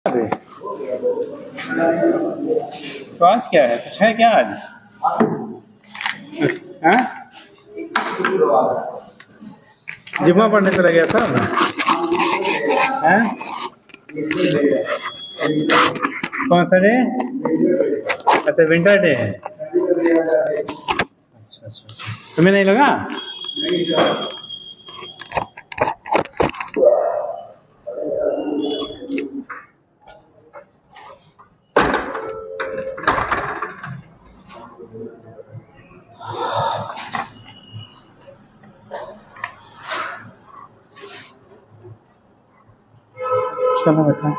तो आज क्या है, कुछ है क्या आज? हाँ? जुम्मा पढ़ने चला गया था ना? हाँ? कौन सा डे? अच्छा, विंटर डे है। अच्छा, तुम्हें नहीं लगा? चलो बेटा,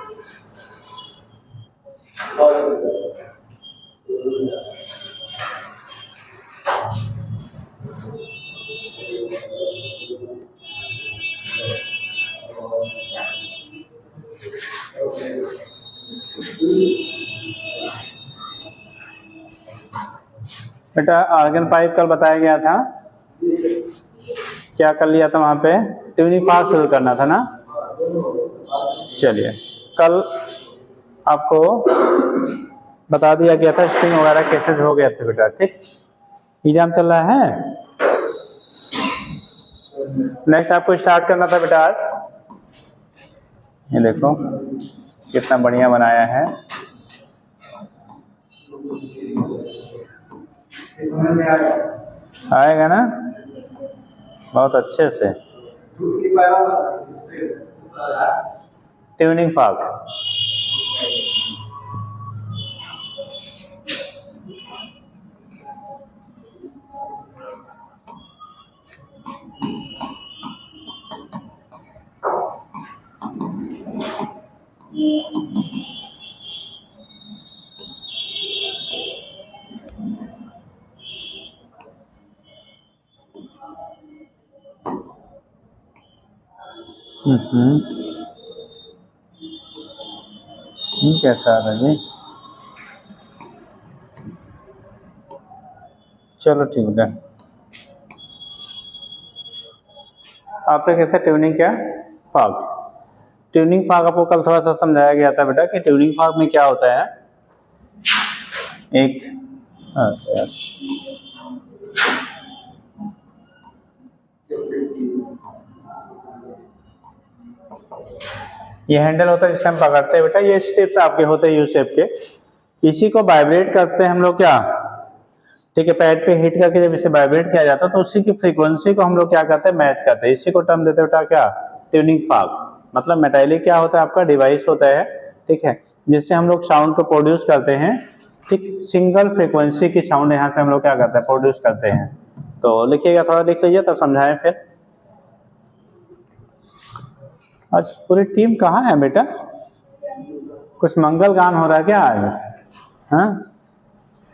बेटा आर्गन पाइप कल बताया गया था, क्या कर लिया था वहाँ पे? ट्यूनिंग पार्ट शुरू करना था ना। चलिए, कल आपको बता दिया गया था स्ट्रिंग वगैरह कैसे हो गया था बेटा। ठीक, एग्जाम चल रहा है। नेक्स्ट आपको स्टार्ट करना था बेटा आज। ये देखो कितना बढ़िया बनाया है। आएगा ना बहुत अच्छे से। ट्यूनिंग फॉर्क, कैसा आ रहा है जी? चलो ठीक है। आप पे कहते हैं ट्यूनिंग क्या? फॉर्क। ट्यूनिंग फॉर्क आपको कल थोड़ा सा समझाया गया था बेटा कि ट्यूनिंग फॉर्क में क्या होता है। एक ये हैंडल होता है जिससे हम पकड़ते हैं बेटा। ये स्टेप्स आपके होते हैं यू शेप के, इसी को वाइब्रेट करते हैं हम लोग क्या। ठीक है, पैड पे हिट करके जब इसे वाइब्रेट किया जाता है तो उसी की फ्रीक्वेंसी को हम लोग क्या करते हैं, मैच करते हैं। इसी को टर्म देते हैं बेटा क्या, ट्यूनिंग फॉर्क। मतलब मेटालिक क्या होता है आपका, डिवाइस होता है, ठीक है, जिससे हम लोग साउंड को प्रोड्यूस करते हैं। ठीक, सिंगल फ्रीक्वेंसी की साउंड यहाँ से हम लोग क्या करते हैं, प्रोड्यूस करते हैं। तो लिखिएगा, थोड़ा लिख लीजिए तब समझाएं फिर। आज पूरी टीम कहाँ है बेटा? कुछ मंगल गान हो रहा है क्या आज? हाँ,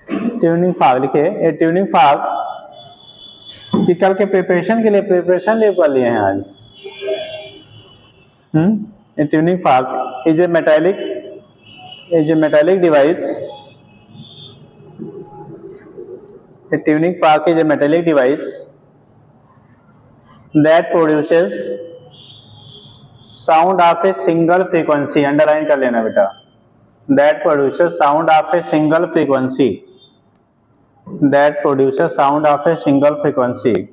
ट्यूनिंग फॉर्क लिखिए। ये ट्यूनिंग फॉर्क कि कल के प्रिपरेशन के लिए प्रिपरेशन ले कर लिए हैं आज। ये tuning fork is a metallic device. A tuning fork is a metallic device that produces sound of a single frequency. Underline कर लेना बेटा। That produces sound of a single frequency. That produces sound of a single frequency.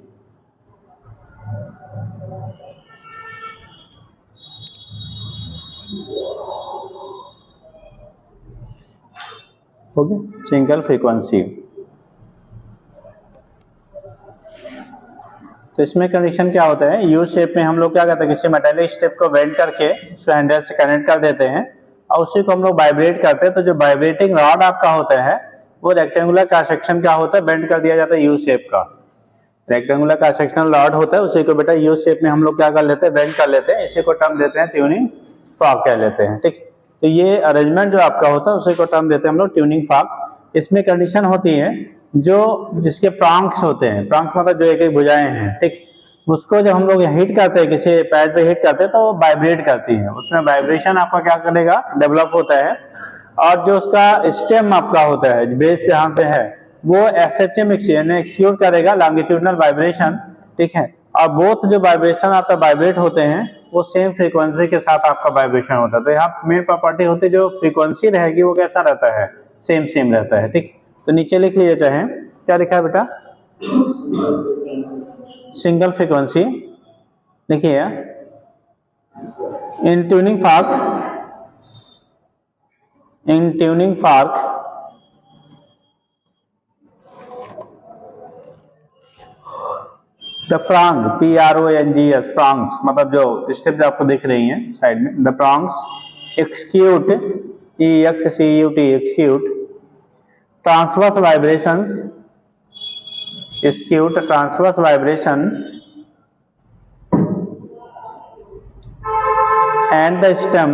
Okay, single frequency. तो इसमें condition क्या होता है, U shape में हम लोग क्या करते हैं, किसी मेटालिक स्टेप को बेंड करके उसको हैंडल से कनेक्ट कर देते हैं और उसी को हम लोग वाइब्रेट करते हैं। तो जो वाइब्रेटिंग रॉड आपका होता है वो रेक्टेंगुलर का सेक्शन क्या होता है, बेंड कर दिया जाता है यू शेप का। रेक्टेंगुलर का सेक्शनल रॉड होता है, उसी को बेटा यू शेप में हम लोग क्या कर लेते हैं, बेंड कर लेते हैं। इसी को टर्म देते हैं ट्यूनिंग फॉर्क कह लेते हैं। ठीक, तो ये अरेंजमेंट जो आपका होता है उसी को टर्म देते हैं हम लोग ट्यूनिंग फॉर्क। इसमें कंडीशन होती है जो जिसके प्रांक्स होते हैं, प्रांक्स मतलब जो एक एक भुजाएं हैं, ठीक, उसको जब हम लोग हिट करते हैं, किसी पैड पे हिट करते हैं तो वो वाइब्रेट करती है। उसमें वाइब्रेशन आपका क्या करेगा, डेवलप होता है। और जो उसका स्टेम आपका होता है, बेस यहाँ से है, वो एसएचएम एक्सक्यूट करेगा लॉन्गिट्यूडनल वाइब्रेशन। ठीक है, और बोथ जो वाइब्रेशन आपका वाइब्रेट होते हैं वो सेम फ्रीक्वेंसी के साथ आपका वाइब्रेशन होता है। तो यहाँ मेन प्रॉपर्टी होती है जो फ्रीक्वेंसी रहेगी वो कैसा रहता है, सेम सेम रहता है। ठीक, तो नीचे लिख लीजिए चाहे, क्या लिखा है बेटा, सिंगल फ्रीक्वेंसी। देखिए इन tuning fork the prong, PRONGS, prongs मतलब जो स्टेप आपको दिख रही हैं साइड में, the prongs execute, EXCUT, execute transverse vibrations, execute transverse vibration and the stem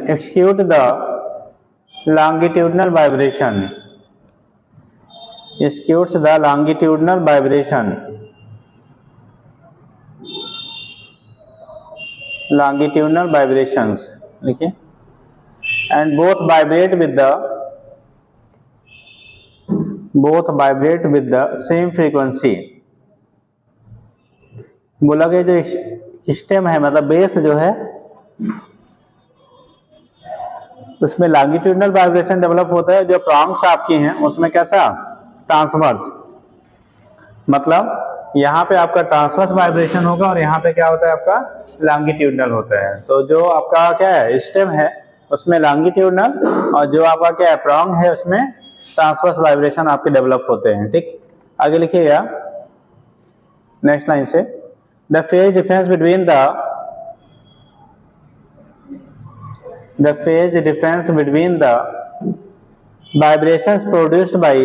execute the longitudinal vibration, executes the longitudinal vibration, longitudinal vibrations देखिए, and both vibrate with the same frequency। बोला गया जो stem है मतलब base जो है उसमें longitudinal vibration develop होता है, जो प्रॉन्ग्स आपकी हैं उसमें कैसा, ट्रांसवर्स, मतलब यहाँ पे आपका ट्रांसवर्स वाइब्रेशन होगा और यहाँ पे क्या होता है आपका लॉन्गिट्यूडनल होता है। तो जो आपका क्या है स्टेम है उसमें लॉन्गिट्यूडनल और जो आपका क्या है प्रॉन्ग है उसमें ट्रांसवर्स वाइब्रेशन आपके डेवलप होते हैं। ठीक, आगे लिखिएगा नेक्स्ट लाइन से, the phase difference between the vibrations produced by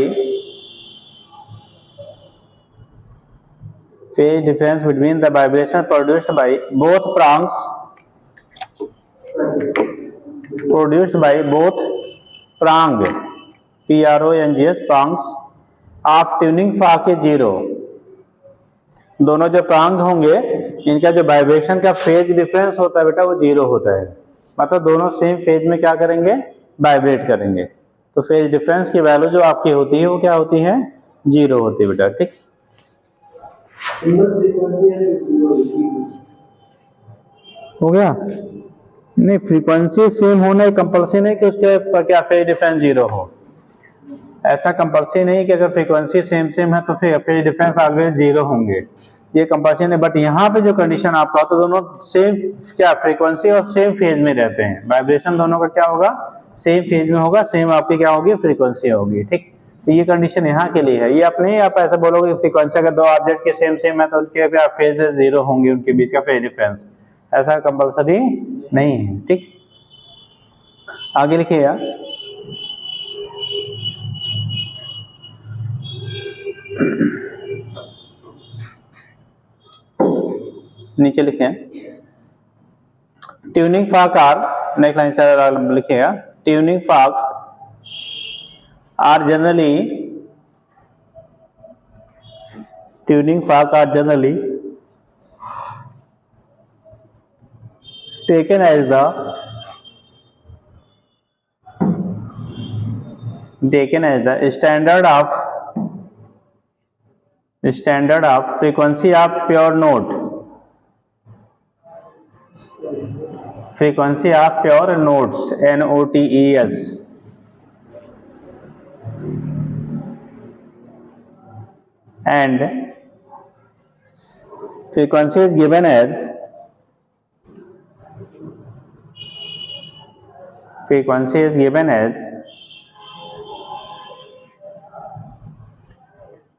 both prongs prongs of tuning fork is 0। दोनों जो प्रांग होंगे इनका जो वाइब्रेशन का फेज डिफरेंस होता है बेटा वो 0 होता है, मतलब दोनों सेम फेज में क्या करेंगे, वाइब्रेट करेंगे। तो फेज डिफरेंस की वैल्यू जो आपकी होती है वो क्या होती है, 0 होती है बेटा। ठीक, हो गया, नहीं फ्रीक्वेंसी सेम होना कंपल्सरी नहीं कि उसके पर क्या फेज डिफरेंस 0 हो, ऐसा कंपल्सरी नहीं कि अगर फ्रीक्वेंसी सेम है तो फिर फेज डिफरेंस ऑलवेज 0 होंगे, ये कंपल्सरी नहीं। बट यहाँ पे जो कंडीशन आपका तो दोनों सेम क्या फ्रीक्वेंसी और सेम फेज में रहते हैं, वाइब्रेशन दोनों का क्या होगा, सेम फेज में होगा, सेम आपकी क्या होगी फ्रीक्वेंसी होगी। ठीक, तो ये कंडीशन यहाँ के लिए है, ये आप नहीं आप ऐसा बोलोगे फ्रीक्वेंसी अगर दो ऑब्जेक्ट के सेम है तो उनके फेज 0 होंगे, उनके बीच का फेज डिफरेंस, ऐसा कंपल्सरी नहीं है। ठीक, आगे लिखिएगा, नीचे लिखे tuning fork are, next line से लिखिएगा, tuning fork are generally taken as the standard of frequency of pure note, frequency of pure notes, NOTES, and frequency is given as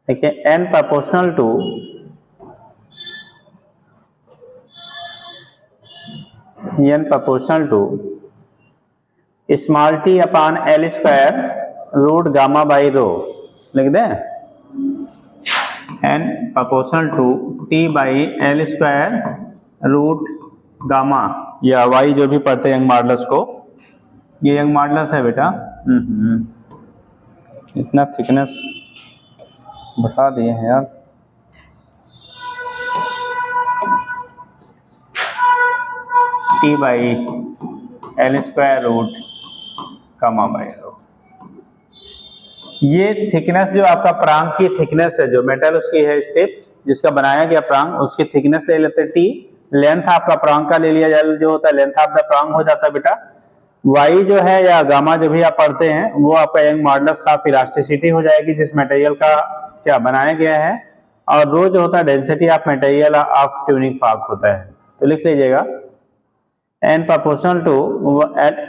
देखिए n proportional to small t upon L square root gamma by rho, लिख दें n proportional to t by L square root gamma, या y जो भी पढ़ते हैं young modulus को, ये यंग मॉडुलस है बेटा। इतना थिकनेस बता दिए हैं यार, t by L square root gamma by rho. ये थिकनेस जो आपका प्रांग की थिकनेस है, जो मेटल उसकी है स्टेप जिसका बनाया गया प्रांग, उसकी थिकनेस ले लेते हैं टी। लेंथ आपका प्रांग का ले लिया जाए, जो होता है लेंथ ऑफ द प्रांग हो जाता है बेटा वाई जो है या गामा जो भी आप पढ़ते हैं वो आपका यंग मॉडुलस ऑफ इलास्टिसिटी हो जाएगी जिस मटेरियल का क्या बनाया गया है, और रो जो होता है density of material of tuning fork होता है। तो लिख लीजिएगा n proportional to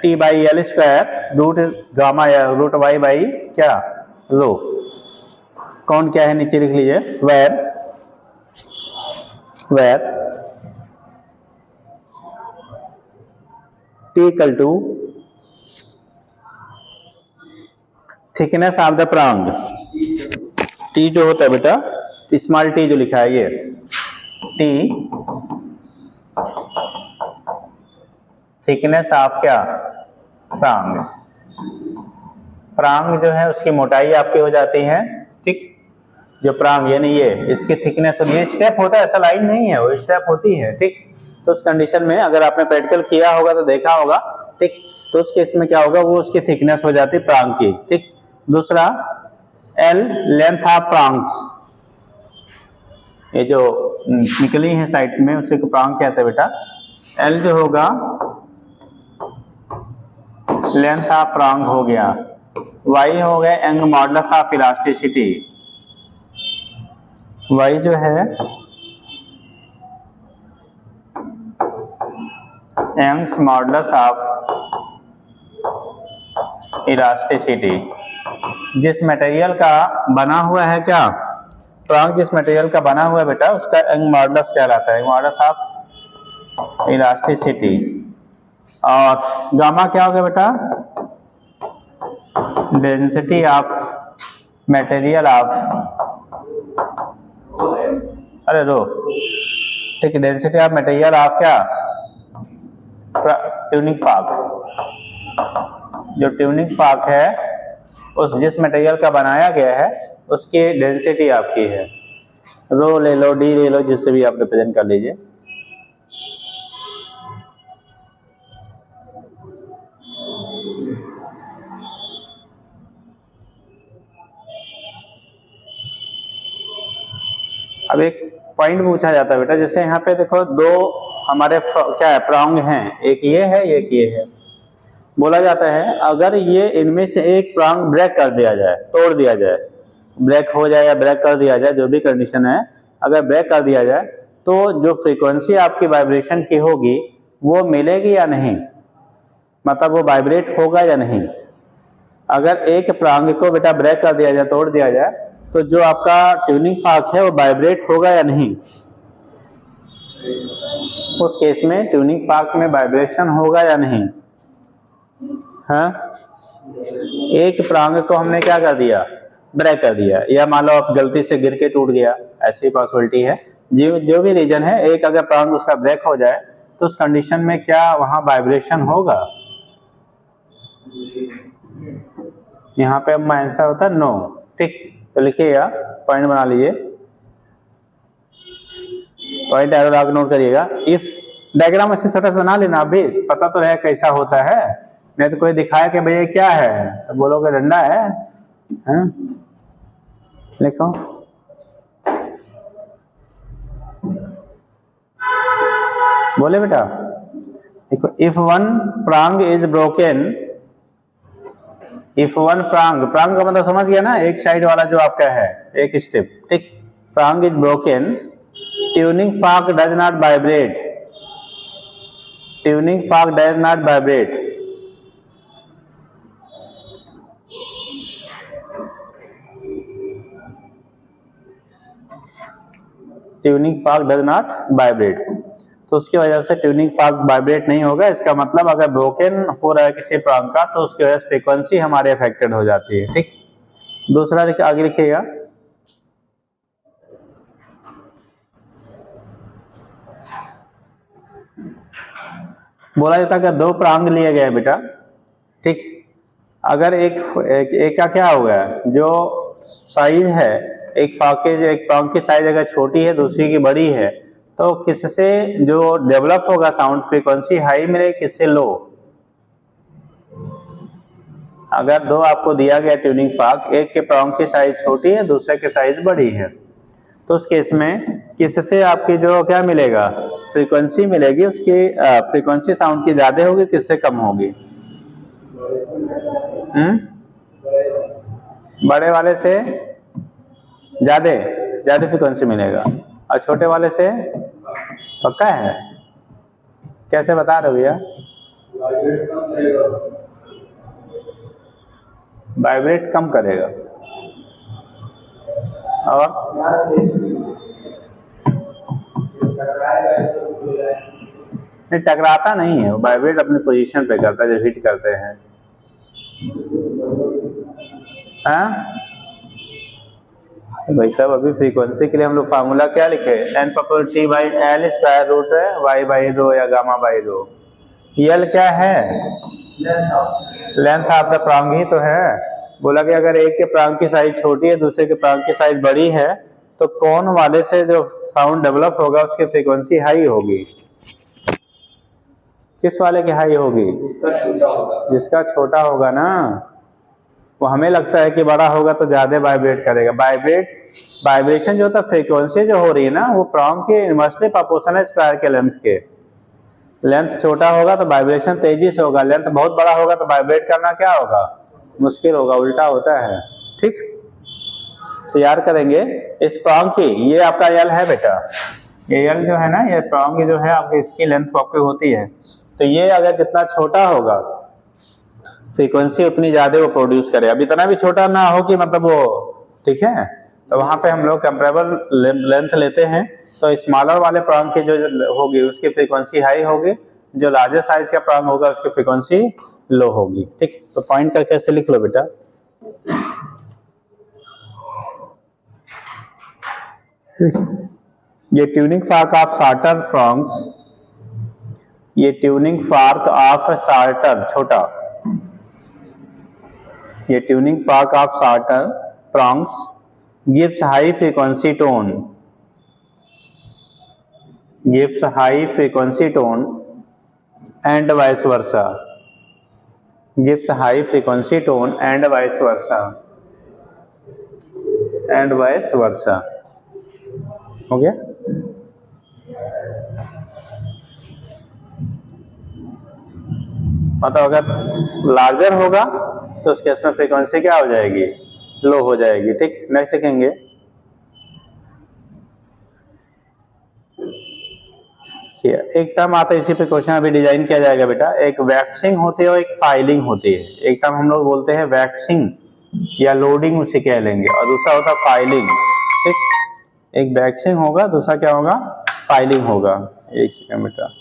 t by L square root gamma या रूट वाई बाई क्या रो। कौन क्या है नीचे लिख लीजिए, where t equal to thickness of the prong. T जो होता है बेटा स्मॉल टी जो लिखा है ये टी थिकनेस ऑफ क्या प्रांग। प्रांग जो है उसकी मोटाई आपकी हो जाती है, ठीक, जो प्रांग यानी ये इसकी थिकनेस, और ये स्टेप होता है, ऐसा लाइन नहीं है, वो स्टेप होती है, ठीक। तो उस कंडीशन में अगर आपने प्रैक्टिकल किया होगा तो देखा होगा, ठीक, तो उस केस में क्या होगा, वो उसकी थिकनेस हो जाती है प्रांग की, ठीक। दूसरा एल लेंथ ऑफ प्रांग्स, ये जो निकली है साइड में उसे प्रांग कहते हैं बेटा। एल जो होगा लेंथ ऑफ प्रांग हो गया, वाई हो गया Young modulus of elasticity, Y जो है यंग्स मॉडुलस ऑफ इलास्टिसिटी। जिस मटेरियल का बना हुआ है क्या प्रांग, जिस मटेरियल का बना हुआ है बेटा उसका यंग मॉडुलस कहलाता है, मॉडुलस ऑफ इलास्टिसिटी। और गामा क्या हो गया बेटा, डेंसिटी ऑफ मटेरियल ऑफ, अरे रो, ठीक, डेंसिटी ऑफ मटेरियल ऑफ क्या ट्यूनिंग फॉर्क। जो ट्यूनिंग फॉर्क है उस जिस मटेरियल का बनाया गया है उसकी डेंसिटी आपकी है, रो ले लो डी ले लो जिससे भी आप रिप्रेजेंट कर लीजिए। अब एक पॉइंट पूछा जाता है बेटा, जैसे यहाँ पे देखो दो हमारे क्या है प्रांग हैं, एक ये है एक ये है। बोला जाता है अगर ये इनमें से एक प्रांग ब्रेक कर दिया जाए, तोड़ दिया जाए, ब्रेक हो जाए या ब्रेक कर दिया जाए, जो भी कंडीशन है, अगर ब्रेक कर दिया जाए तो जो फ्रीक्वेंसी आपकी वाइब्रेशन की होगी वो मिलेगी या नहीं, मतलब वो वाइब्रेट होगा या नहीं। अगर एक प्रांग को बेटा ब्रेक कर दिया जाए, तोड़ दिया जाए, तो जो आपका ट्यूनिंग फॉर्क है वो वाइब्रेट होगा या नहीं। उस केस में ट्यूनिंग फॉर्क में वाइब्रेशन होगा या नहीं। हाँ, एक प्रांग को हमने क्या कर दिया, ब्रेक कर दिया, या मान लो आप गलती से गिर के टूट गया, ऐसी पॉसिबिलिटी है। जो भी रीजन है, एक अगर प्रांग उसका ब्रेक हो जाए तो उस कंडीशन में क्या वहां वाइब्रेशन होगा। यहाँ पे अब आंसर होता है नो, ठीक। तो लिखिएगा, पॉइंट बना लीजिए, पॉइंट एरो नोट करिएगा। इफ डायग्राम ऐसे छोटा सा बना लेना, अभी पता तो रहे कैसा होता है, नहीं तो कोई दिखाया कि भैया क्या है तो बोलोगे डंडा है, हाँ? लिखो बोले बेटा, देखो if one prong is broken, if one prong, prong का मतलब समझ गया ना, एक साइड वाला जो आपका है एक स्टेप, ठीक। Prong is broken, tuning fork does not vibrate, tuning fork does not vibrate. Tuning fork does not vibrate, तो उसकी वजह से ट्यूनिंग फॉर्क वाइब्रेट नहीं होगा। इसका मतलब अगर ब्रोकन हो रहा है किसी प्रांग का तो उसकी वजह से फ्रीक्वेंसी हमारे अफेक्टेड हो जाती है, ठीक। दूसरा आगे लिखिएगा, बोला जाता है कि दो प्रांग लिए गए बेटा, ठीक। अगर एक का क्या होगा, जो साइज है एक प्रांग की साइज अगर छोटी है दूसरी की बड़ी है, तो किससे जो डेवलप होगा साउंड फ्रीक्वेंसी हाई मिलेगी, किससे लो। अगर दो आपको दिया गया ट्यूनिंग फॉर्क, एक के प्रॉन्ग की साइज छोटी है, दूसरे की साइज बड़ी है, तो उस केस में किससे आपकी जो क्या मिलेगा, फ्रीक्वेंसी मिलेगी, उसकी फ्रीक्वेंसी साउंड की ज्यादा होगी, किससे कम होगी? बड़े वाले से ज्यादा ज्यादा फ्रीक्वेंसी मिलेगा, और छोटे वाले से? पक्का है? कैसे बता रहे हो भैया? वाइब्रेट कम करेगा। और नहीं, टकराता नहीं है, वाइब्रेट अपनी पोजीशन पे करता है जब हिट करते हैं। हाँ भाई साहब, अभी फ्रीक्वेंसी के लिए हम लोग फार्मूला क्या लिखे? n popular t by L square root है y बाई रो या गामा बाई रो। यल क्या है? लेंथ ऑफ द प्रॉन्ग ही तो है। बोला कि अगर एक के प्रॉन्ग की साइज छोटी है, दूसरे के प्रॉन्ग की साइज बड़ी है, तो कौन वाले से जो साउंड डेवलप होगा उसकी फ्रीक्वेंसी हाई होगी? किस वाले की हाई होगी? जिसका छोटा होगा ना। वो हमें लगता है कि बड़ा होगा तो ज्यादा वाइब्रेट करेगा। वाइब्रेशन जो होता है, फ्रीक्वेंसी जो हो रही है ना, वो प्रॉन्ग के इनवर्सली प्रोपोर्शनल स्क्वायर के लेंथ के। लेंथ छोटा होगा तो वाइब्रेशन तेजी से होगा, लेंथ बहुत बड़ा होगा तो वाइब्रेट करना क्या होगा? मुश्किल होगा, उल्टा होता है। ठीक, तो याद करेंगे इस प्रॉन्ग की, ये आपका यल है बेटा, ये यल जो है ना, ये प्रॉन्ग जो है आपकी, इसकी लेंथ आपकी होती है, तो ये अगर जितना छोटा होगा फ्रीक्वेंसी उतनी ज्यादा वो प्रोड्यूस करे। अब इतना भी छोटा ना हो कि मतलब वो, ठीक है, तो वहां पे हम लोग कंपेरेबल लेंथ लेते हैं, तो स्मॉलर वाले प्रॉन्ग की जो होगी उसकी फ्रीक्वेंसी हाई होगी, जो लार्जर साइज का प्रॉन्ग होगा उसकी फ्रीक्वेंसी लो होगी। ठीक, तो पॉइंट करके ऐसे लिख लो बेटा। ये tuning fork of shorter prongs, ये ट्यूनिंग फॉर्क ऑफ शॉर्टर छोटा, ये tuning fork of shorter prongs gives high frequency tone, gives high frequency tone and vice versa, gives high frequency tone and vice versa, and vice versa। हो गया? मतलब अगर larger होगा तो उसके इसमें फ्रीक्वेंसी क्या हो जाएगी? लो हो जाएगी। ठीक, नेक्स्ट लिखेंगे, एक टर्म आता है इसी पे क्वेश्चन अभी डिजाइन किया जाएगा बेटा। एक वैक्सिंग होती है और एक फाइलिंग होती है। एक टर्म हम लोग बोलते हैं वैक्सिंग या लोडिंग, उसे कह लेंगे, और दूसरा होता है फाइलिंग। ठीक, एक वैक्सिंग होगा, दूसरा क्या होगा? फाइलिंग होगा। एक सेकंड बेटा,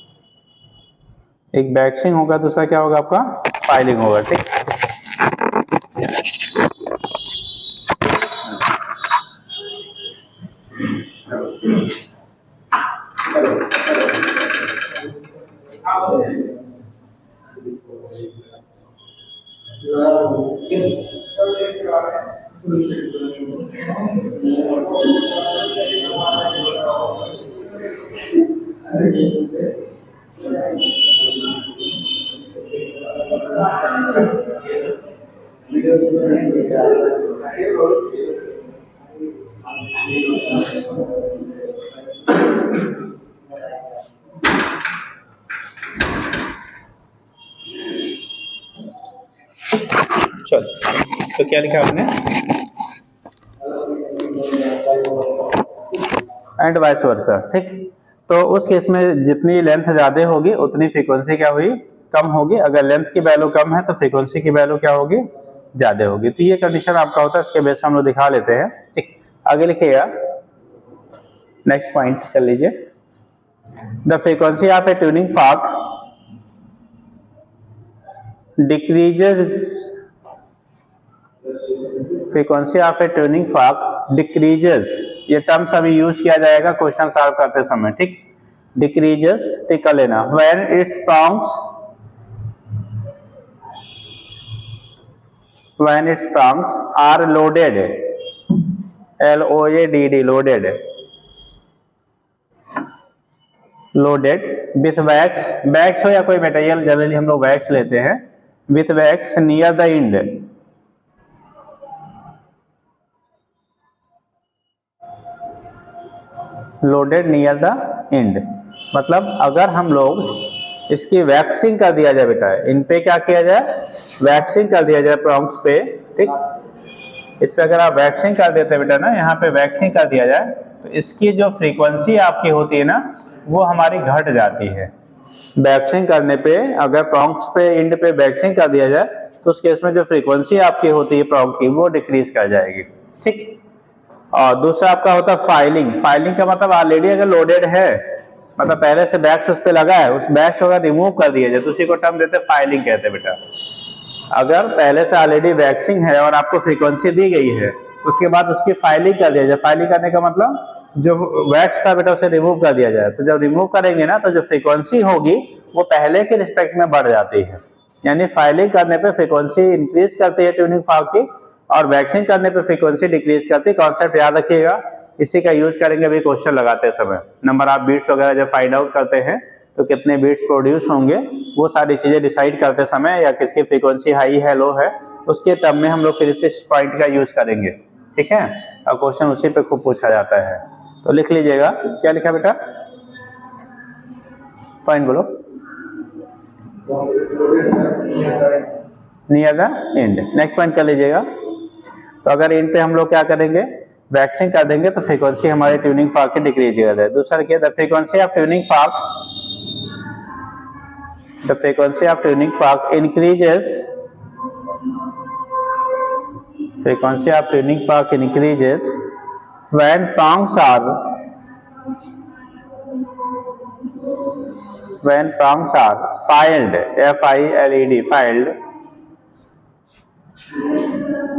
एक वैक्सिंग होगा, दूसरा क्या होगा आपका? फाइलिंग होगा। ठीक, चलो, तो क्या लिखा आपने? And vice versa. ठीक, तो उस केस में जितनी लेंथ ज्यादा होगी उतनी फ्रीक्वेंसी क्या हुई? कम होगी। अगर लेंथ की वैल्यू कम है तो फ्रीक्वेंसी की वैल्यू क्या होगी? ज्यादा होगी। तो ये कंडीशन आपका होता है, इसके बेस हम लोग दिखा लेते हैं। ठीक, आगे लिखिएगा, नेक्स्ट पॉइंट कर लीजिए। The frequency of A tuning fork decreases, frequency of A tuning fork decreases, ये टर्म्स अभी यूज किया जाएगा क्वेश्चन सॉल्व करते समय। ठीक, डिक्रीजेस, टिक लेना, when it's prongs, when its prongs are loaded, LOADD, loaded, loaded with wax, wax हो या कोई मटेरियल, जनरली हम लोग वैक्स लेते हैं, with wax near the end. Loaded near the end, मतलब अगर हम लोग इसकी वैक्सिंग कर दिया जाए बेटा, इन पे क्या किया जाए, वैक्सिंग कर दिया जाए प्रॉन्ग्स पे, ठीक। इस पे अगर आप वैक्सिंग कर देते बेटा ना, यहाँ पे वैक्सिंग कर दिया जाए तो इसकी जो फ्रीक्वेंसी आपकी होती है ना वो हमारी घट जाती है। वैक्सिंग करने पे अगर प्रॉन्ग्स पे एंड पे वैक्सिंग कर दिया जाए तो उस केस में जो फ्रीक्वेंसी आपकी होती है प्रॉन्ग की वो डिक्रीज कर जाएगी, ठीक। और दूसरा आपका होता है फाइलिंग। फाइलिंग का मतलब ऑलरेडी अगर लोडेड है, मतलब पहले से बैक्स उस पे लगा है, उस बैक्स को अगर रिमूव कर दिया जाए तो उसी को टर्म देते हैं फाइलिंग कहते हैं बेटा। अगर पहले से ऑलरेडी वैक्सिंग है और आपको फ्रीक्वेंसी दी गई है उसके बाद उसकी फाइलिंग कर दिया जाए। फाइलिंग करने का मतलब जो वैक्स था बेटा उसे रिमूव कर दिया जाए, तो जब रिमूव करेंगे ना तो जो फ्रीक्वेंसी होगी वो पहले के रिस्पेक्ट में बढ़ जाती है। यानी फाइलिंग करने पे फ्रीक्वेंसी इंक्रीज करती है ट्यूनिंग फॉर्क की, और वैक्सिंग करने पे फ्रीक्वेंसी डिक्रीज करती है। कॉन्सेप्ट याद रखिएगा, इसी का यूज करेंगे अभी क्वेश्चन लगाते समय। नंबर ऑफ बीट्स वगैरह जब फाइंड आउट करते हैं तो कितने बीट्स प्रोड्यूस होंगे वो सारी चीजें डिसाइड करते समय, या किसकी फ्रीक्वेंसी हाई है लो है, उसके टर्म में हम लोग फिर इस पॉइंट का यूज करेंगे, ठीक है। और क्वेश्चन उसी पे खूब पूछा जाता है, तो लिख लीजिएगा। क्या लिखा बेटा, पॉइंट बोलो। Near the end, next point कर लीजिएगा। तो अगर एंड पे हम लोग क्या करेंगे, वैक्सिंग कर देंगे तो फ्रीक्वेंसी हमारे ट्यूनिंग फॉर्क की डिक्रीज कर जाए। दूसरा क्या, the frequency of tuning fork, the frequency of tuning fork increases, frequency of tuning fork increases when prongs are filed, F-I-L-E-D, filed,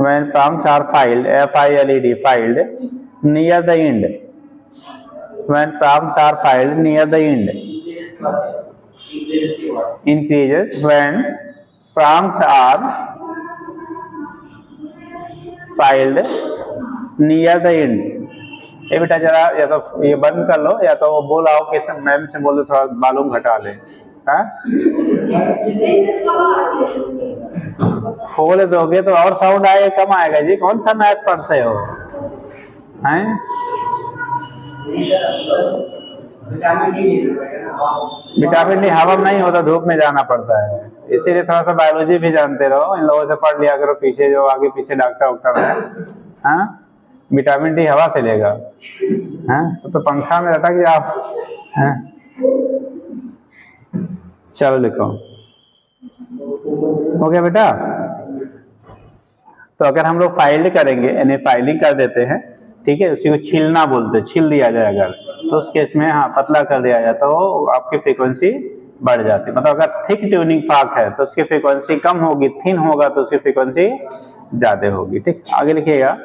when prongs are filed, F-I-L-E-D, filed near the end, when prongs are filed near the end, increases when prongs are filed near the ends। ये बेटा जरा या तो ये बंद कर लो, या तो वो बोलाओ कि मैम से बोलो थोड़ा वॉल्यूम घटा ले। हाँ, खोल दोगे तो और साउंड आएगा, कम आएगा जी। कौन सा मैथ पढ़ते हो हैं? विटामिन डी हवा में नहीं होता, धूप में जाना पड़ता है, इसीलिए थोड़ा सा बायोलॉजी भी जानते रहो। इन लोगों से पढ़ लिया करो, पीछे जो आगे पीछे डॉक्टर वॉक्टर है। हाँ, विटामिन डी हवा से लेगा, हाँ तो पंखा में लटक जाओ। चलो लिखो, हो गया बेटा। तो अगर हम लोग फाइल्ड करेंगे, यानी फाइलिंग कर देते हैं, ठीक है, उसी को छीलना बोलते हैं, छील दिया जाए अगर, तो उस केस में हाँ पतला कर दिया जाए तो आपकी फ्रीक्वेंसी बढ़ जाती है। मतलब अगर थिक ट्यूनिंग फॉर्क है तो उसकी फ्रीक्वेंसी कम होगी, थिन होगा तो उसकी फ्रीक्वेंसी ज्यादा होगी, ठीक। आगे लिखिएगा,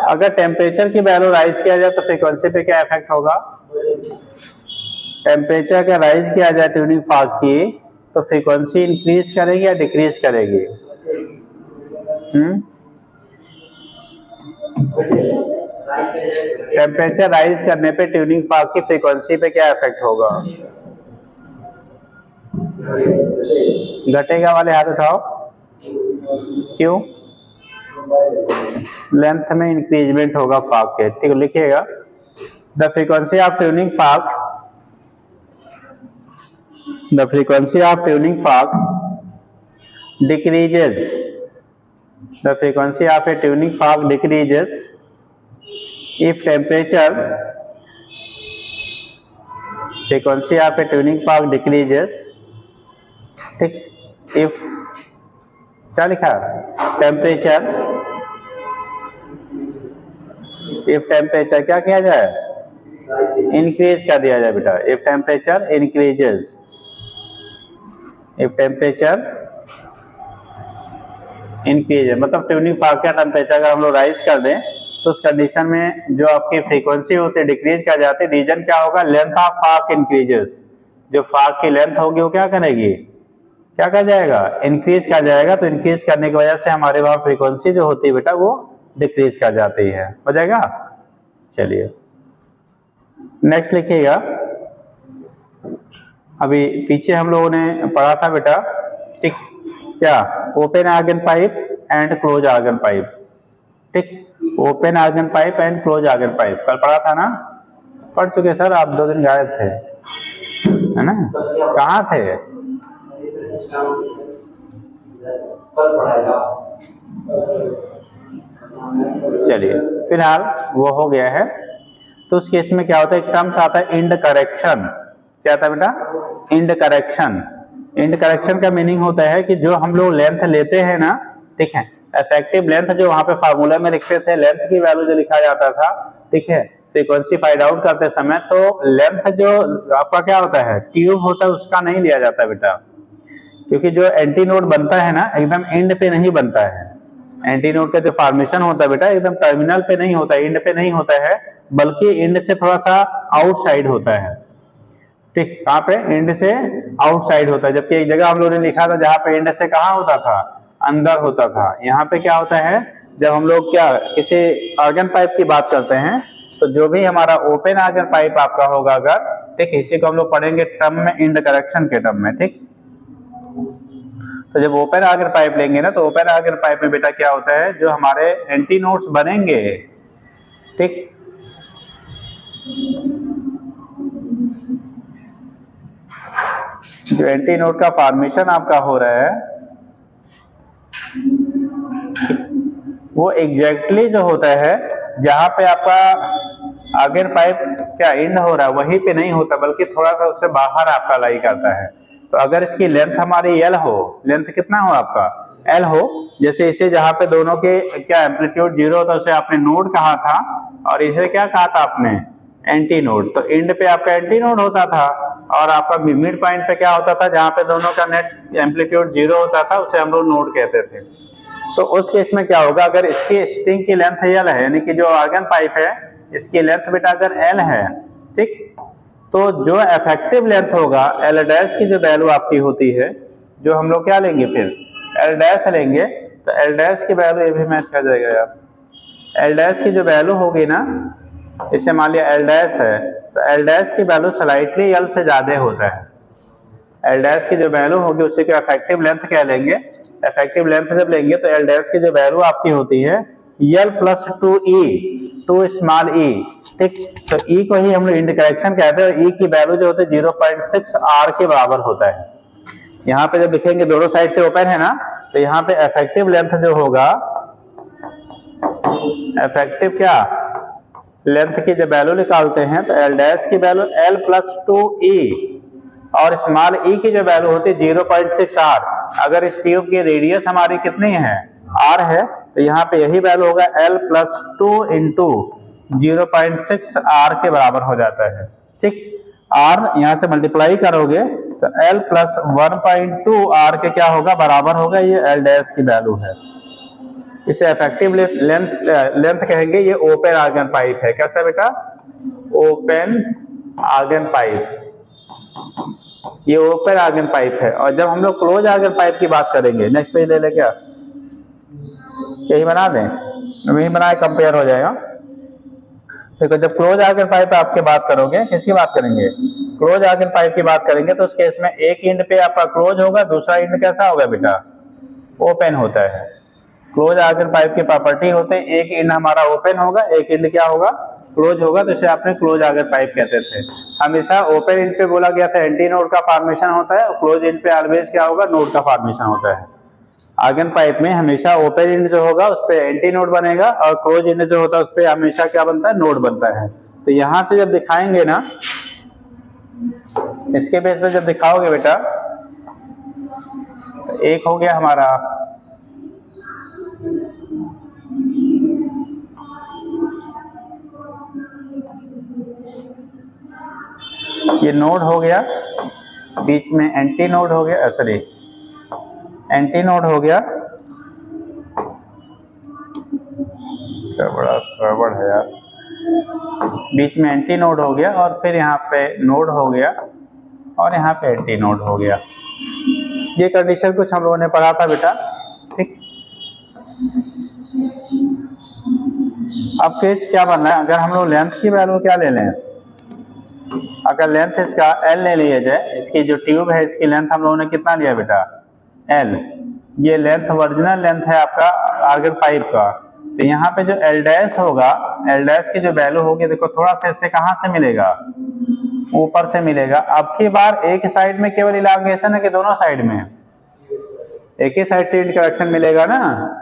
अगर टेम्परेचर की वैल्यू राइज किया जाए तो फ्रीक्वेंसी पे क्या इफेक्ट होगा। टेम्परेचर का राइज किया जाए ट्यूनिंग फॉर्क की तो फ्रीक्वेंसी इंक्रीज करेगी या डिक्रीज करेगी। टेम्परेचर राइज करने पे ट्यूनिंग फॉर्क की फ्रीक्वेंसी पे क्या इफेक्ट होगा। घटेगा वाले हाथ उठाओ, क्यों, लेंथ में इंक्रीजमेंट होगा फॉर्क के, ठीक है। लिखिएगा, the frequency of tuning fork, the frequency of tuning fork decreases, the frequency of a tuning fork decreases if temperature, frequency of a tuning fork decreases, ठीक, if क्या लिखा, टेम्परेचर, if टेम्परेचर क्या किया जाए, इंक्रीज कर दिया जाए बेटा। if temperature increases, if temperature increase है, मतलब ट्यूनिंग फॉर्क का टेम्परेचर अगर हम लोग राइज कर दें तो उस कंडीशन में जो आपकी फ्रीक्वेंसी होती है डिक्रीज कर जाती है। रीजन क्या होगा, लेंथ ऑफ फॉर्क इंक्रीजेस, जो फॉर्क की लेंथ होगी वो क्या करेगी, क्या कर जाएगा, इंक्रीज कर जाएगा। तो इंक्रीज करने की वजह से हमारे वहां फ्रीक्वेंसी जो होती है बेटा वो डिक्रीज कर जाती है, हो जाएगा। चलिए नेक्स्ट लिखिएगा, अभी पीछे हम लोगों ने पढ़ा था बेटा, ठीक, क्या, open organ pipe and close organ pipe, ठीक, open organ pipe and close organ pipe कल पढ़ा था ना? पढ़ चुके सर, आप 2 दिन गायब थे, है ना? कहाँ थे? चलिए फिलहाल वो हो गया है। तो उस केस में क्या होता है, एक टर्म्स आता है इंड करेक्शन। क्या आता है बेटा? End correction. इंड करेक्शन का मीनिंग होता है कि जो हम लोग लेंथ लेते हैं ना, ठीक है, इफेक्टिव लेंथ जो वहां पे फार्मूला में लिखते थे, लेंथ की वैल्यू जो लिखा जाता था, ठीक है, फ्रीक्वेंसी फाइंड आउट करते समय, तो लेंथ जो आपका क्या होता है, ट्यूब होता है, उसका नहीं लिया जाता बेटा, क्योंकि जो एंटी नोड बनता है ना, एकदम एंड पे नहीं बनता है। एंटी नोड का जो फॉर्मेशन होता है बेटा, एकदम टर्मिनल पे नहीं होता है, एंड पे नहीं होता है, बल्कि एंड से थोड़ा सा आउटसाइड होता है, ठीक, कहाँ पे, एंड से आउटसाइड होता है। जबकि एक जगह हम लोगों ने लिखा था जहां पे एंड से कहाँ होता था, अंदर होता था। यहाँ पे क्या होता है, जब हम लोग क्या किसी आर्गन पाइप की बात करते हैं, तो जो भी हमारा ओपन आर्गन पाइप आपका होगा अगर, ठीक, इसी को हम लोग पढ़ेंगे टर्म में, इंड करेक्शन के टर्म में, ठीक। तो जब ओपन आर्गन पाइप लेंगे ना, तो ओपन आर्गन पाइप में बेटा क्या होता है, जो हमारे एंटी नोड्स बनेंगे, ठीक, जो एंटी नोड का फॉर्मेशन आपका हो रहा है, वो एग्जैक्टली जो होता है जहां पे आपका आर्गन पाइप क्या एंड हो रहा है, वहीं पे नहीं होता, बल्कि थोड़ा सा उससे बाहर आपका लाई करता है। तो अगर इसकी लेंथ हमारी एल हो, लेंथ कितना हो आपका, एल हो, जैसे इसे जहां पे दोनों के क्या एम्पलीट्यूड 0 होता है, उसे आपने नोड कहा था, और इसे क्या कहा था आपने, एंटी नोड। तो एंड पे आपका एंटी नोड होता था, और आपका मिड पॉइंट पे क्या होता था, जहां पे दोनों का नेट एम्पलीट्यूड 0 होता था, उसे हम लोग नोड कहते थे। तो उस केस में क्या होगा, अगर इसकी स्ट्रिंग की लेंथ एल है, यानी कि जो आर्गन पाइप है इसकी लेंथ बेटा अगर एल है, ठीक, तो जो इफेक्टिव लेंथ होगा, एल डैश की जो वैल्यू आपकी होती है, जो हम लोग क्या लेंगे फिर, एल डैश लेंगे, तो एल डैश की वैल्यू, ये भी मैच कर जाएगा यार, एल डैश की जो वैल्यू होगी ना, इसे मान लिया एल डैश है, तो एल डैश की वैल्यू स्लाइटली एल से ज्यादा होता है। एल डैश की जो वैल्यू होगी उसी को इफेक्टिव लेंथ क्या लेंगे, इफेक्टिव लेंथ जब लेंगे तो एल डैश की जो वैल्यू आपकी होती है L plus 2e, 2 small e, ठीक। तो e को ही हम लोग इंड करेक्शन कहते हैं, e की वैल्यू जो होती है 0.6 r के बराबर होता है। यहाँ पे जब लिखेंगे दोनों साइड से ओपन है ना, तो यहाँ पे इफेक्टिव लेंथ जो होगा, इफेक्टिव क्या लेंथ की जब वैल्यू निकालते हैं, तो एल डैश की वैल्यू एल प्लस 2e, और स्मॉल ई की जो वैल्यू होती है 0.6 आर। अगर इस ट्यूब की रेडियस हमारी कितनी है, आर है, तो यहाँ पे यही वैल्यू होगा एल प्लस 2 इंटू 0.6 आर के बराबर हो जाता है, ठीक। आर यहाँ से मल्टीप्लाई करोगे तो एल प्लस 1.2 आर के क्या होगा, बराबर होगा, ये एल डैश की वैल्यू है। इसे इफेक्टिव लेंथ कहेंगे। ये ओपन आर्गन पाइप है, कैसा बेटा, ओपन आर्गन पाइप, ये ओपन आर्गन पाइप है। और जब हम लोग क्लोज आर्गन पाइप की बात करेंगे, नेक्स्ट पेज ले ले, क्या यही बना दें, यही बनाए, कंपेयर हो जाएगा। देखो जब क्लोज आर्गन पाइप आपके बात करोगे, किसकी बात करेंगे, क्लोज आर्गन पाइप की बात करेंगे, तो उस केस में एक एंड पे आपका क्लोज होगा, दूसरा एंड कैसा होगा बेटा, ओपन होता है। क्लोज आर्गन पाइप की प्रॉपर्टी होते हैं, एक एंड हमारा ओपन होगा, एक एंड क्या होगा, क्लोज होगा, तो इसे आपने क्लोज आर्गन पाइप कहते थे। हमेशा ओपन एंड पे बोला गया था एंटी नोड का फॉर्मेशन होता है, और क्लोज एंड पे ऑलवेज क्या होगा, नोड का फॉर्मेशन होता है। आर्गन पाइप में हमेशा ओपन एंड जो होगा उस पे एंटी नोड बनेगा, और क्लोज एंड जो होता है उस पे हमेशा क्या बनता है, नोड बनता है। तो यहां से जब दिखाएंगे ना, इसके बेस पे जब दिखाओगे बेटा, तो एक हो गया हमारा ये नोड हो गया, बीच में एंटी नोड हो गया, सॉरी एंटी नोड हो गया, क्या बड़ा गड़बड़ है यार, बीच में एंटी नोड हो गया, और फिर यहाँ पे नोड हो गया, और यहाँ पे एंटी नोड हो गया। ये कंडीशन कुछ हम लोगों ने पढ़ा था बेटा, ठीक। अब केस क्या बनना है, अगर हम लोग लेंथ की वैल्यू क्या ले लें, अगर लेंथ इसका एल ले लिया जाए, इसकी जो ट्यूब है इसकी लेंथ हम लोगों ने कितना लिया बेटा, एल। ये लेंथ ओरिजिनल लेंथ है आपका आर्गन पाइप का। तो यहाँ पे जो एल डैश होगा, एल डैश की जो वैल्यू होगी, देखो थोड़ा सा इससे कहाँ से मिलेगा, ऊपर से मिलेगा। अब की बार एक साइड में केवल इलांगेशन है कि दोनों साइड में, एक ही साइड से इंड करेक्शन मिलेगा ना।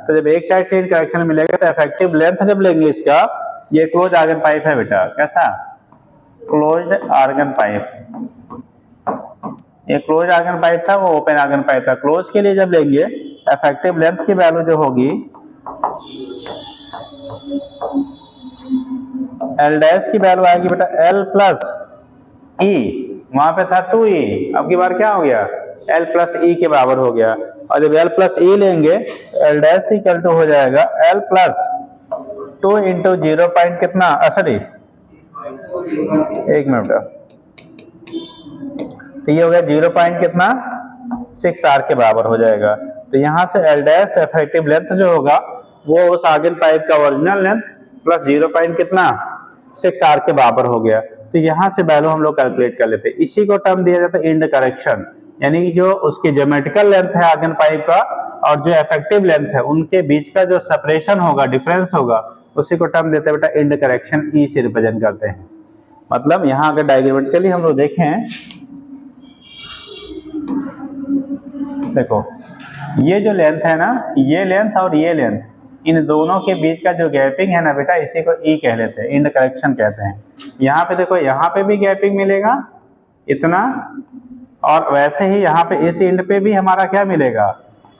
तो जब एक साइड से इंड करेक्शन मिलेगा तो इफेक्टिव लेंथ जब लेंगे इसका, ये क्लोज आर्गन पाइप है बेटा, कैसा, क्लोज्ड आर्गन पाइप। ये क्लोज आर्गन पाइप था, वो ओपन आर्गन पाइप था। क्लोज के लिए जब लेंगे इफेक्टिव लेंथ की वैल्यू जो होगी, एल डैश की वैल्यू आएगी बेटा एल प्लस ई, वहां पे था 2e, अब की बार क्या हो गया, एल प्लस ई के बराबर हो गया। और जब एल प्लस ई लेंगे एल डैश इक्वल टू हो जाएगा एल प्लस 2 इंटू 0 पॉइंट कितना, सॉरी एक मिनट, तो ये हो गया 0 पॉइंट कितना 6r के बराबर हो जाएगा। तो यहाँ से एल डैश इफेक्टिव लेंथ जो होगा वो उस आर्गन पाइप का ओरिजिनल लेंथ प्लस 0 पॉइंट कितना 6r के बराबर हो गया। तो यहाँ से वैल्यू हम लोग कैलकुलेट कर लेते हैं। इसी को टर्म दिया जाता है इंड करेक्शन, यानी कि जो उसकी ज्योमेट्रिकल लेंथ है आर्गन पाइप का और जो इफेक्टिव लेंथ है उनके बीच का जो सेपरेशन होगा, डिफरेंस होगा, उसी को टर्म देते हैं बेटा इंड करेक्शन, ई से रिप्रेजेंट करते हैं। मतलब यहाँ अगर डायग्रामेटिकली हम लोग देखें, देखो ये जो लेंथ है ना, ये लेंथ और ये लेंथ, इन दोनों के बीच का जो गैपिंग है ना बेटा, इसी को ई कह लेते हैं, इंड करेक्शन कहते हैं। यहाँ पे देखो, यहाँ पे भी गैपिंग मिलेगा इतना, और वैसे ही यहाँ पे इस इंड पे भी हमारा क्या मिलेगा,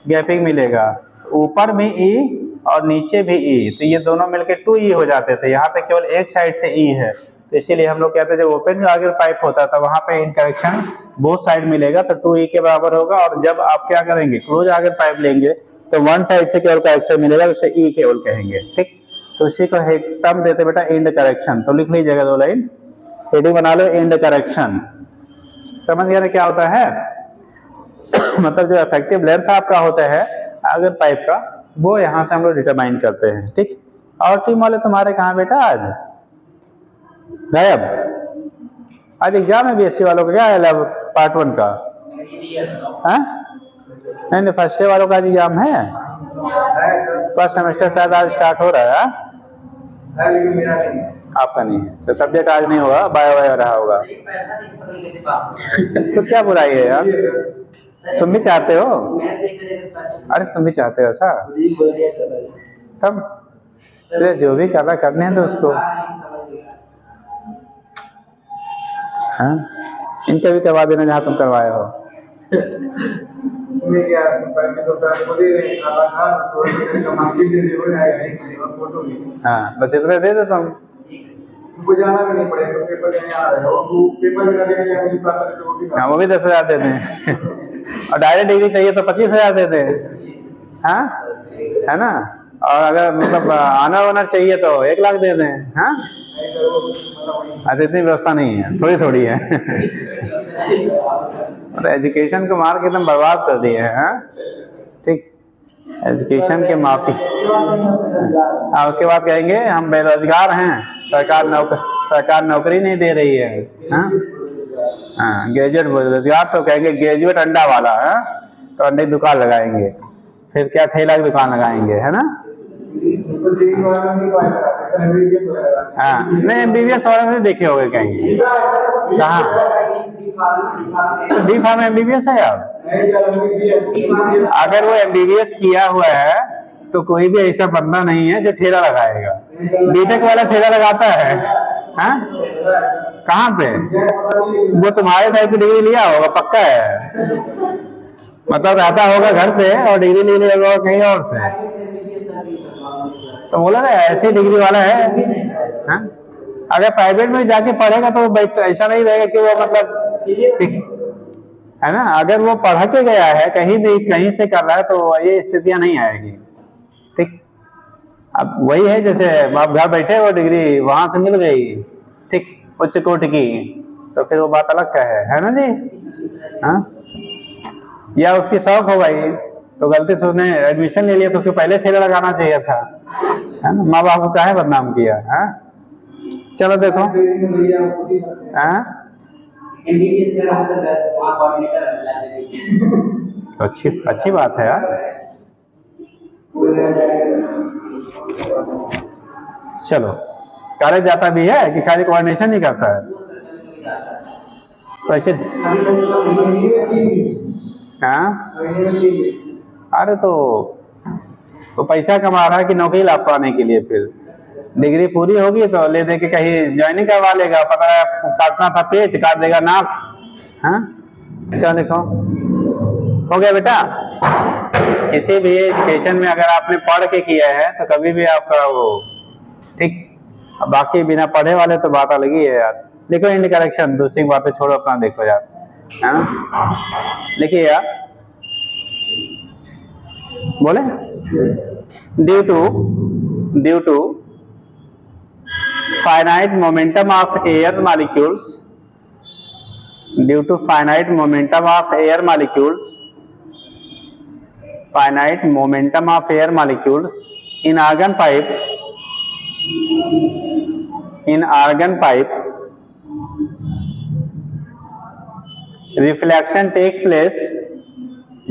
गैपिंग मिलेगा, ऊपर भी ई और नीचे भी ई, तो ये दोनों मिलके 2e हो जाते थे। यहाँ पे केवल एक साइड से ई है, तो इसीलिए हम लोग कहते हैं जब ओपन आर्गन पाइप होता था वहां पे इंड करेक्शन बोथ साइड मिलेगा तो 2e के बराबर होगा। और जब आप क्या करेंगे, क्लोज आर्गन पाइप लेंगे तो वन साइड से केवल करेक्शन मिलेगा, उसे ई केवल कहेंगे, ठीक। तो इसी को टर्म देते बेटा इंड करेक्शन। तो लिख लीजिएगा 2 लाइन, हेडिंग बना लो इंड करेक्शन। समझ गया ना क्या होता है मतलब जो इफेक्टिव लेंथ आपका होता है आर्गन पाइप का, वो यहाँ से हम लोग डिटरमाइन करते हैं, ठीक। और टीम वाले तुम्हारे कहाँ बेटा आज गायब, आज एग्जाम है बीएससी वालों का, क्या है पार्ट 1 का, हाँ नहीं फर्स्ट ईयर वालों का आज एग्जाम है, फर्स्ट सेमेस्टर शायद आज स्टार्ट हो रहा है, लेकिन मेरा नहीं, आपका नहीं है, तो सब्जेक्ट आज नहीं होगा, बायो वायो रहा होगा तो क्या बुराई है यार, तुम भी चाहते हो, अरे तुम भी चाहते हो ऐसा, तब जो भी करना करने हैं तो उसको, हाँ इनका भी करवा देना जहाँ तुम करवाए हो। हाँ बस इतना दे दो तुम, उनको जाना भी नहीं पड़ेगा, पेपर देने आ रहे हो, पेपर भी ना देने जाए मुझे पता है, वो भी हाँ वो भी 10,000 देते हैं और डायरेक्ट डिग्री चाहिए तो 25,000 देते हैं, हाँ है ना। और अगर मतलब ऑनर वनर चाहिए तो 1 लाख देते हैं, हाँ अच्छा इतनी व्यवस्था नहीं है, थोड़ी थोड़ी है तो एजुकेशन को मार के एकदम बर्बाद कर दिए हैं, हाँ ठीक, एजुकेशन के माफी। हाँ उसके बाद कहेंगे हम बेरोजगार हैं, सरकार नौकरी नहीं दे रही है, हाँ हाँ ग्रेजुएट बेरोजगार, तो कहेंगे ग्रेजुएट अंडा वाला है, तो अंडे की दुकान लगाएंगे, फिर क्या ठेला की दुकान लगाएंगे, है ना। हाँ नहीं एमबीबीएस वाले में देखे होंगे कहीं, कहाँ डी फार्म एमबीबीएस है यार, अगर वो एमबीबीएस किया हुआ है तो कोई भी ऐसा बंदा नहीं है जो ठेला लगाएगा, बीटेक वाला ठेला लगाता है, हाँ कहाँ पे, वो तुम्हारे टाइप की डिग्री लिया होगा पक्का है, मतलब रहता होगा घर पे और डिग्री ले लिया होगा कहीं और से, तो बोला ना ऐसी डिग्री वाला है, हाँ? अगर प्राइवेट में जाके पढ़ेगा तो ऐसा नहीं रहेगा कि वो मतलब है ना, अगर वो पढ़ के गया है कहीं भी कहीं से कर रहा है तो ये स्थितियां नहीं आएगी, ठीक। अब वही है जैसे आप घर बैठे वो डिग्री वहां से मिल गई, ठीक, उच्च कोटि की, तो फिर वो बात अलग का है ना जी, हाँ या उसकी शौक हो भाई तो गलती से उसने एडमिशन ले लिया तो उसको पहले ठेला लगाना चाहिए था, है ना, माँ बाप को काहे बदनाम किया, हाँ चलो देखो भैया खुद ही करते हैं। हाँ एमबीबीएस कर रहा है सर, वहाँ कोऑर्डिनेटर लाइब्रेरी। अच्छी अच्छी बात है यार। चलो कॉलेज जाता भी है कि खाली कोऑर्डिनेशन ही करता है? कैसे? महीने में 3 दिन, हाँ महीने में 3 दिन। अरे तो पैसा कमा रहा है कि नौकरी ला पाने के लिए? फिर डिग्री पूरी होगी तो ले दे के कहीं ज्वाइनिंग करवा लेगा, पता है काटना था पेट काट देगा नाक। हाँ अच्छा देखो हो गया बेटा। किसी भी एजुकेशन में अगर आपने पढ़ के किया है तो कभी भी आपका वो ठीक, बाकी बिना पढ़े वाले तो बात अलग ही है यार। देखो इंड करेक्शन, दूसरी बातें छोड़ो अपना देखो यार, है ना। लिखिए यार, बोले due to finite momentum of air molecules, due to finite momentum of air molecules, finite momentum of air molecules in argon pipe, reflection takes place,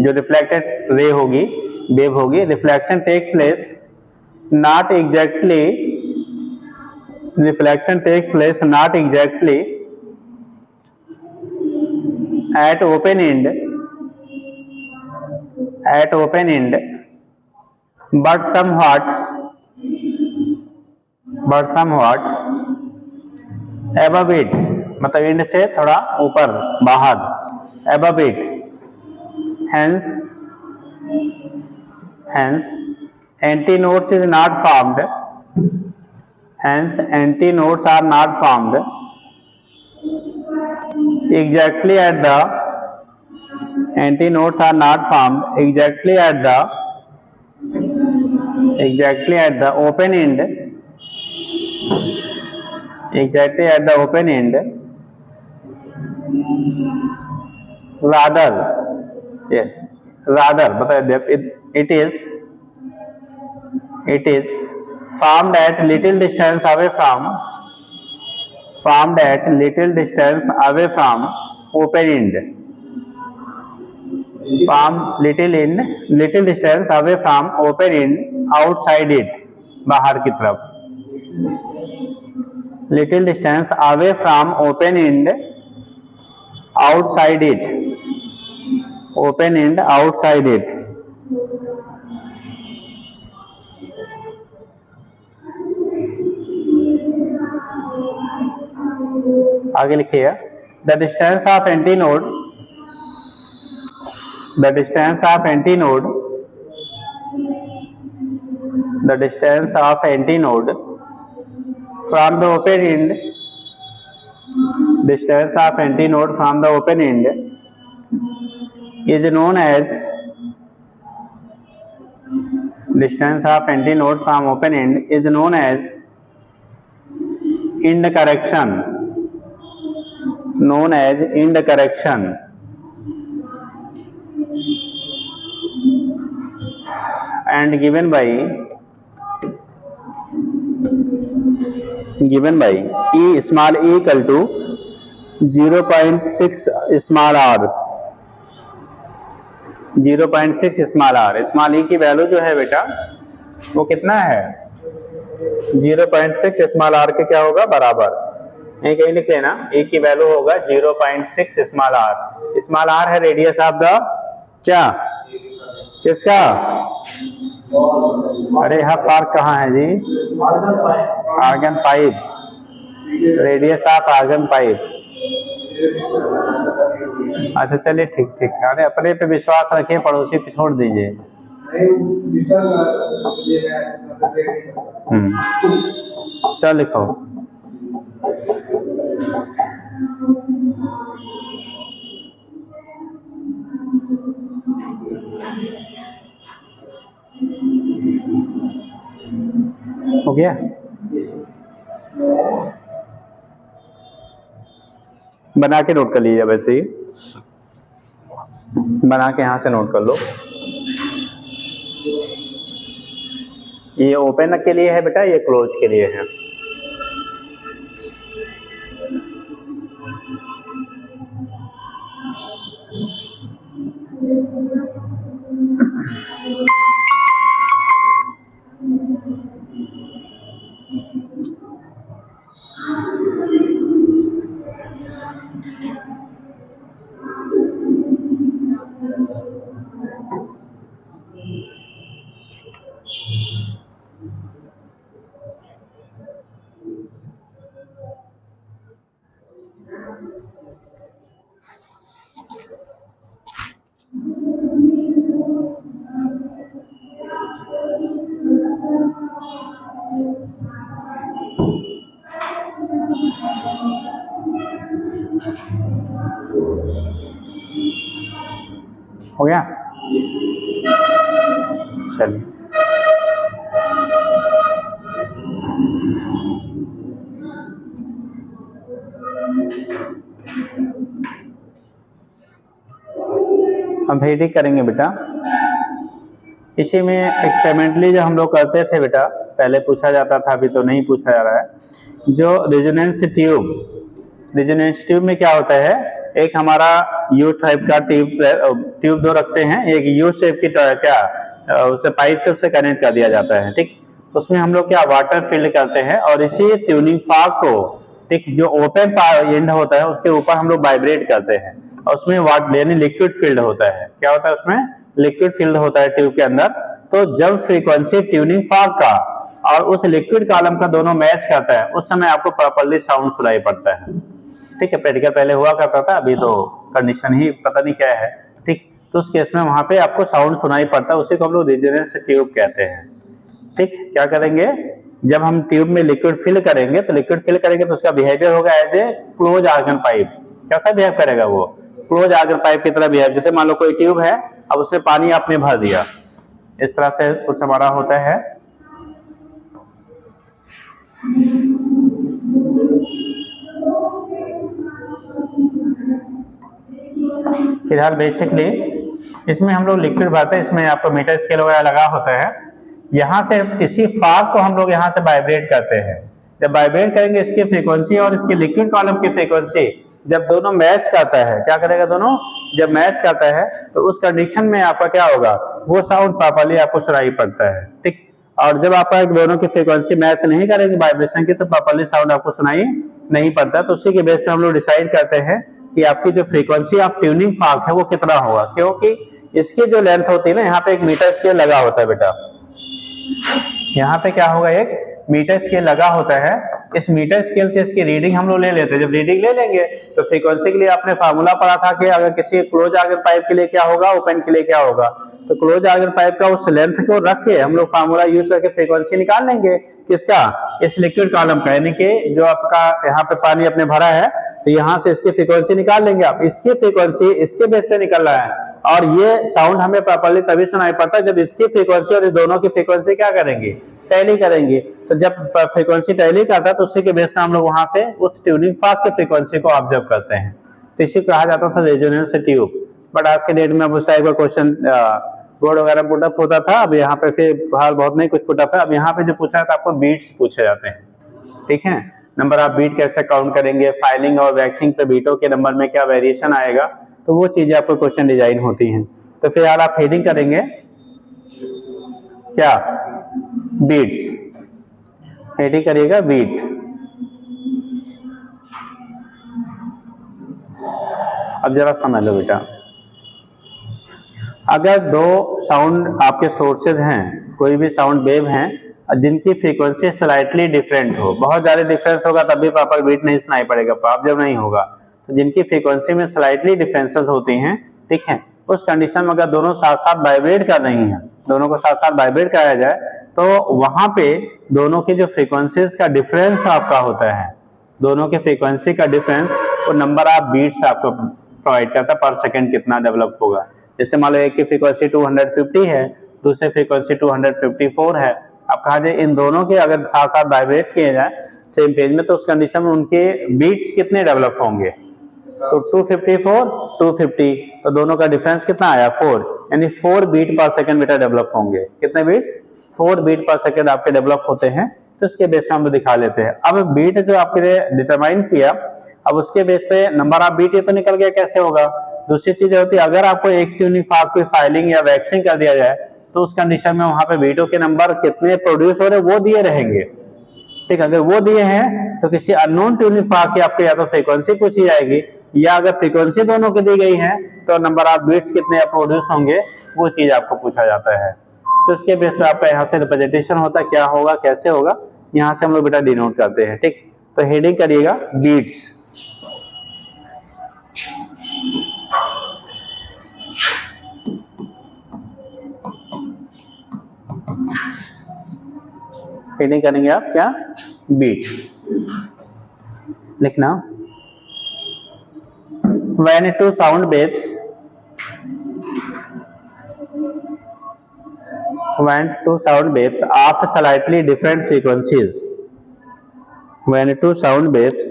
जो रिफ्लेक्टेड रे होगी वेव होगी, reflection take place not exactly at open end but somewhat above it, मतलब and से थोड़ा ऊपर बाहर, above it, hence antinodes is not formed, antinodes are not formed exactly at the open end, rather बताइए, it is formed at little distance away from open end, little distance away from open end outside it, बाहर की तरफ, little distance away from open end outside it, आगे लिखिए, the distance of antinode from the open end, is known as end correction, and given by E small e equal to 0.6 small r, 0.6 small r, small e की value जो है बेटा वो कितना है? 0.6 small r के क्या होगा बराबर, यहीं कहीं लिख लेना, e की वैल्यू होगा 0.6 स्मॉल r। स्मॉल r है रेडियस ऑफ द क्या, किसका? अरे यहाँ पार्क कहाँ है जी? Organ pipe, radius of organ pipe. अच्छा चलिए ठीक ठीक, अरे अपने पे विश्वास रखिए, पड़ोसी पे छोड़ दीजिए। चल लिखो, हो गया? बना के नोट कर लीजिए, वैसे ही बना के यहां से नोट कर लो। ये ओपन के लिए है बेटा, ये क्लोज के लिए है। हो गया? चलिए, हम हीटिंग करेंगे बेटा। इसी में एक्सपेरिमेंटली जो हम लोग करते थे बेटा, पहले पूछा जाता था, अभी तो नहीं पूछा जा रहा है। जो रेजोनेंस ट्यूब में क्या होता है, एक हमारा यू टाइप का ट्यूब दो रखते हैं, एक यू शेप की उसे पाइप से उसे कनेक्ट कर दिया जाता है, ठीक। उसमें हम लोग क्या वाटर फिल करते हैं और इसी ट्यूनिंग फॉर्क को, ठीक, जो ओपन एंड होता है उसके ऊपर हम लोग वाइब्रेट करते हैं और उसमें वाटर यानी लिक्विड फील्ड होता है। क्या होता है उसमें? लिक्विड फील्ड होता है ट्यूब के अंदर। तो जब फ्रीक्वेंसी ट्यूनिंग फॉर्क का और उस लिक्विड कॉलम का दोनों मैच करता है, उस समय आपको प्रॉपर्ली साउंड सुनाई पड़ता है, ठीक है। प्रैक्टिकल पहले हुआ करता था, अभी तो कंडीशन ही पता नहीं क्या है, ठीक। तो उस केस में वहां पे आपको साउंड सुनाई पड़ता है, उसी को हम लोग रेजोनेंस ट्यूब कहते हैं, ठीक। क्या करेंगे, जब हम ट्यूब में लिक्विड फिल करेंगे तो उसका बिहेवियर होगा as a close organ pipe. कैसा बिहेव करेगा वो? क्लोज आर्गन पाइप की तरह बिहेव। जैसे मान लो कोई ट्यूब है, अब उसमें पानी आपने भर दिया, इस तरह से कुछ हमारा होता है। फिलहाल बेसिकली इसमें हम लोग लिक्विड भरते हैं, इसमें आपको मीटर स्केल वगैरह लगा होता है। यहाँ से इसी फॉर्क को हम लोग यहाँ से वाइब्रेट करते हैं। जब वाइब्रेट करेंगे, इसकी फ्रीक्वेंसी और इसके लिक्विड कॉलम की फ्रीक्वेंसी जब दोनों मैच करता है, क्या करेगा दोनों? जब मैच करता है तो उस कंडीशन में आपका क्या होगा, वो साउंड प्रॉपर्ली आपको सुनाई पड़ता है, ठीक। और जब आपका दोनों की फ्रीक्वेंसी मैच नहीं करेंगे वाइब्रेशन की, तो प्रॉपर्ली साउंड आपको सुनाई नहीं पड़ता। तो उसी के बेस पे हम लोग डिसाइड करते हैं कि आपकी जो फ्रीक्वेंसी ऑफ ट्यूनिंग फॉर्क है वो कितना होगा, क्योंकि इसकी जो लेंथ होती है ना, यहाँ पे एक मीटर स्केल लगा होता है बेटा। यहाँ पे क्या होगा, एक मीटर स्केल लगा होता है। इस मीटर स्केल से इसकी रीडिंग हम लोग ले लेते हैं। जब रीडिंग ले लेंगे तो फ्रीक्वेंसी के लिए आपने फार्मूला पढ़ा था कि अगर किसी क्लोज आर्गन पाइप के लिए क्या होगा, ओपन के लिए क्या होगा। तो क्लोज आर्गन पाइप का उस लेंथ को रख के हम लोग फार्मूला यूज करके फ्रीक्वेंसी निकाल लेंगे। किसका? इस लिक्विड कॉलम का, यानी कि जो आपका यहाँ पे पानी अपने भरा है, तो यहाँ से इसकी फ्रीक्वेंसी निकाल लेंगे आप। इसकी फ्रीक्वेंसी इसके बेस पे निकल रहा है और ये साउंड हमें प्रॉपर्ली तभी सुनाई पड़ता है जब इसकी फ्रीक्वेंसी और दोनों की फ्रीक्वेंसी क्या करेंगे, टैली करेंगे। तो जब फ्रीक्वेंसी टैली करता है तो उसी के बेस पे हम लोग वहां से उस ट्यूनिंग फॉर्क की फ्रीक्वेंसी को ऑब्जर्व करते हैं। तो इसी कहा जाता था रेजोनेंस ट्यूब। बट आज के डेट में अब उस टाइप का क्वेश्चन बोर्ड वगैरह पुटअप होता था। अब यहाँ पे फिर बाहर बहुत नहीं कुछ पुटअप है। अब यहाँ पे जो पूछा है तो आपको बीट्स पूछे जाते हैं, ठीक है। नंबर ऑफ बीट कैसे काउंट करेंगे, फाइलिंग और वैक्सिंग पे बीटों के नंबर में क्या वेरिएशन आएगा, तो वो चीजें आपको क्वेश्चन डिजाइन होती हैं। तो फिर यार आप हेडिंग करेंगे क्या, बीट्स, हेडिंग करिएगा बीट। अब जरा समझ लो बेटा, अगर दो साउंड आपके सोर्सेज हैं, कोई भी साउंड वेव हैं जिनकी फ्रीक्वेंसी स्लाइटली डिफरेंट हो, बहुत ज्यादा डिफरेंस होगा तब भी प्रॉपर बीट नहीं सुनाई पड़ेगा, जब नहीं होगा। तो जिनकी फ्रीक्वेंसी में स्लाइटली डिफरेंसेस होती हैं, ठीक है, उस कंडीशन में अगर दोनों साथ साथ वाइब्रेट कर रही हैं, दोनों को साथ साथ वाइब्रेट कराया जाए, तो वहां पे दोनों की जो फ्रीक्वेंसीज का डिफरेंस आपका होता है, दोनों के फ्रीक्वेंसी का डिफरेंस वो नंबर ऑफ बीट्स आपको प्रोवाइड करता है पर सेकंड कितना डेवलप होगा। जैसे मान लो एक की फ्रीक्वेंसी 250 है, दूसरे फ्रीक्वेंसी 254 है। अब कहा जाए इन दोनों के अगर साथ साथ वाइब्रेट किए जाए सेम फेज में, तो उस कंडीशन में उनके बीट्स कितने डेवलप होंगे, तो 254 250, तो दोनों का डिफरेंस कितना आया 4, यानी 4 बीट पर सेकंड बेटा डेवलप होंगे। कितने बीट्स? 4 बीट पर सेकंड आपके डेवलप होते हैं। तो इसके बेस पे हम दिखा लेते हैं। अब बीट जो आपके डिटरमाइन किया, अब उसके बेस पे नंबर ऑफ बीट ये तो निकल गया, कैसे होगा। दूसरी चीज होती है, अगर आपको एक ट्यूनिंग फॉर्क कोई फाइलिंग या वैक्सिंग कर दिया जाए तो उस कंडीशन में वहां पे बीटों के नंबर कितने प्रोड्यूस हो रहे वो दिए रहेंगे, ठीक। अगर वो दिए हैं तो किसी अननोन ट्यूनिंग फॉर्क की आपको या तो फ्रीक्वेंसी पूछी जाएगी, या अगर फ्रीक्वेंसी दोनों की दी गई है तो नंबर ऑफ बीट्स कितने प्रोड्यूस होंगे वो चीज आपको पूछा जाता है। तो इसके बेस पे आपका यहाँ से रिप्रेजेंटेशन होता है, क्या होगा कैसे होगा, यहाँ से हम लोग बेटा डिनोट करते हैं, ठीक। तो हेडिंग करिएगा बीट्स। हेडिंग करेंगे आप क्या, बीट लिखना। When two sound waves of slightly different frequencies, when two sound waves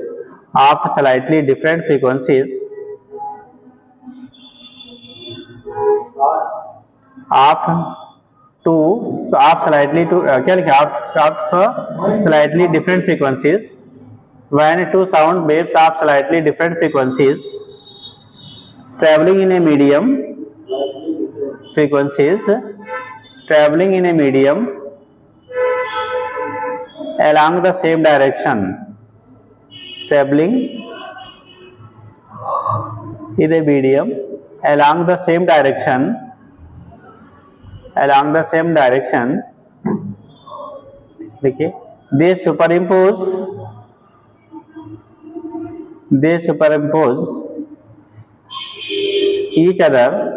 of slightly different frequencies क्या लिखा, of slightly different frequencies, when two sound waves of slightly different frequencies traveling in a medium along the same direction, along the same direction, देखिए, they superimpose each other,